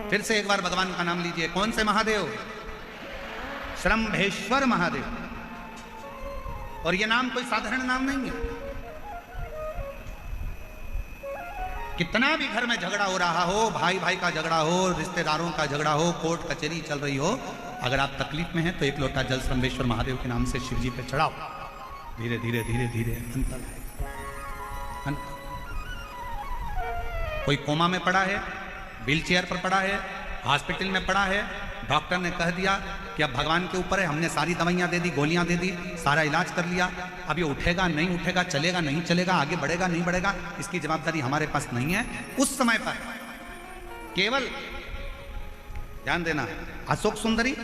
फिर से एक बार भगवान का नाम लीजिए। कौन से महादेव? शंभेश्वर महादेव। और यह नाम कोई साधारण नाम नहीं है। कितना भी घर में झगड़ा हो रहा हो, भाई भाई का झगड़ा हो, रिश्तेदारों का झगड़ा हो, कोर्ट कचहरी चल रही हो, अगर आप तकलीफ में हैं तो एक लोटा जल शंभेश्वर महादेव के नाम से शिव जी पे चढ़ाओ। धीरे धीरे धीरे धीरे अंतर है। कोई कोमा में पड़ा है, व्हील चेयर पर पड़ा है, हॉस्पिटल में पड़ा है, डॉक्टर ने कह दिया कि अब भगवान के ऊपर है, हमने सारी दवाइयां दे दी, गोलियां दे दी, सारा इलाज कर लिया, अब ये उठेगा नहीं उठेगा, चलेगा नहीं चलेगा, आगे बढ़ेगा नहीं बढ़ेगा, इसकी जवाबदारी हमारे पास नहीं है। उस समय पर केवल ध्यान देना, अशोक सुंदरी,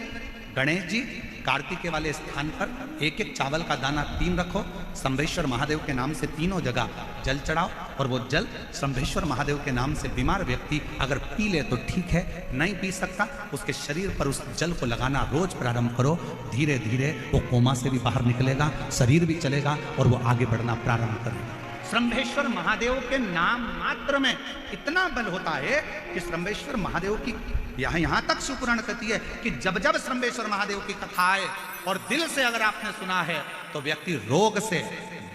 गणेश जी, कार्तिकेय वाले स्थान पर एक एक चावल का दाना 3 रखो, शंभेश्वर महादेव के नाम से तीनों जगह जल चढ़ाओ, और वो जल शंभेश्वर महादेव के नाम से बीमार व्यक्ति अगर पी ले तो ठीक है, नहीं पी सकता उसके शरीर पर उस जल को लगाना रोज प्रारंभ करो। धीरे धीरे वो कोमा से भी बाहर निकलेगा, शरीर भी चलेगा और वो आगे बढ़ना प्रारंभ करेगा। शंभेश्वर महादेव के नाम मात्र में इतना बल होता है कि शंभेश्वर महादेव की यहां तक सुपुराण कहती है कि जब जब शंभेश्वर महादेव की कथा आए और दिल से अगर आपने सुना है तो व्यक्ति रोग से,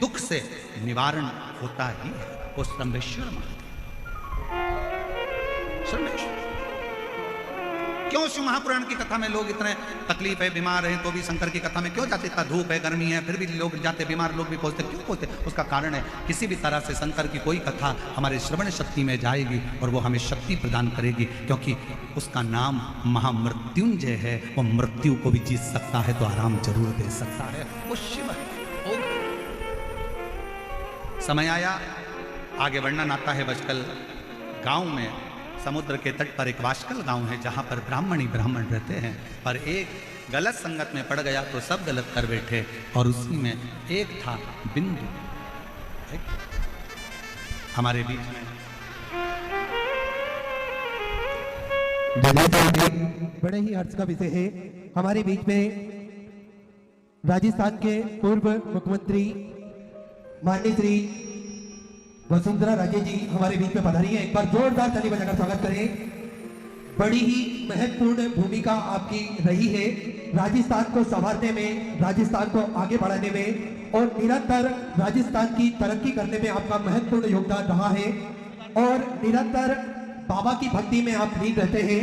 दुख से निवारण होता ही है। वो शंभेश्वर महादेव, शंभेश्वर। क्यों शिव महापुराण की कथा में लोग इतने तकलीफ है, बीमार हैं तो भी शंकर की कथा में क्यों जाते? इतना धूप है, गर्मी है, फिर भी लोग जाते, बीमार लोग भी पहुंचते, क्यों पहुंचते? उसका कारण है किसी भी तरह से शंकर की कोई कथा हमारे श्रवण शक्ति में जाएगी और वो हमें शक्ति प्रदान करेगी, क्योंकि उसका नाम महामृत्युंजय है। वो मृत्यु को भी जीत सकता है तो आराम जरूर दे सकता है। वो शिव है। समय आया, आगे वर्णन आता है बचकल गांव में, समुद्र के तट पर एक वाशकल गांव है जहां पर ब्राह्मण ही ब्राह्मण रहते हैं, पर एक गलत संगत में पड़ गया तो सब गलत कर बैठे, और उसी में एक था बिंदु। हमारे बीच में बड़े ही हर्ष का विषय है, हमारे बीच में राजस्थान के पूर्व मुख्यमंत्री माननीय श्री वसुंधरा राजे जी हमारे बीच में पधारी है। एक बार जोरदार ताली बजाकर स्वागत करें। बड़ी ही महत्वपूर्ण भूमिका आपकी रही है राजस्थान को संवारने में, राजस्थान को आगे बढ़ाने में, और निरंतर राजस्थान की तरक्की करने में आपका महत्वपूर्ण योगदान रहा है, और निरंतर बाबा की भक्ति में आप लीन रहते हैं।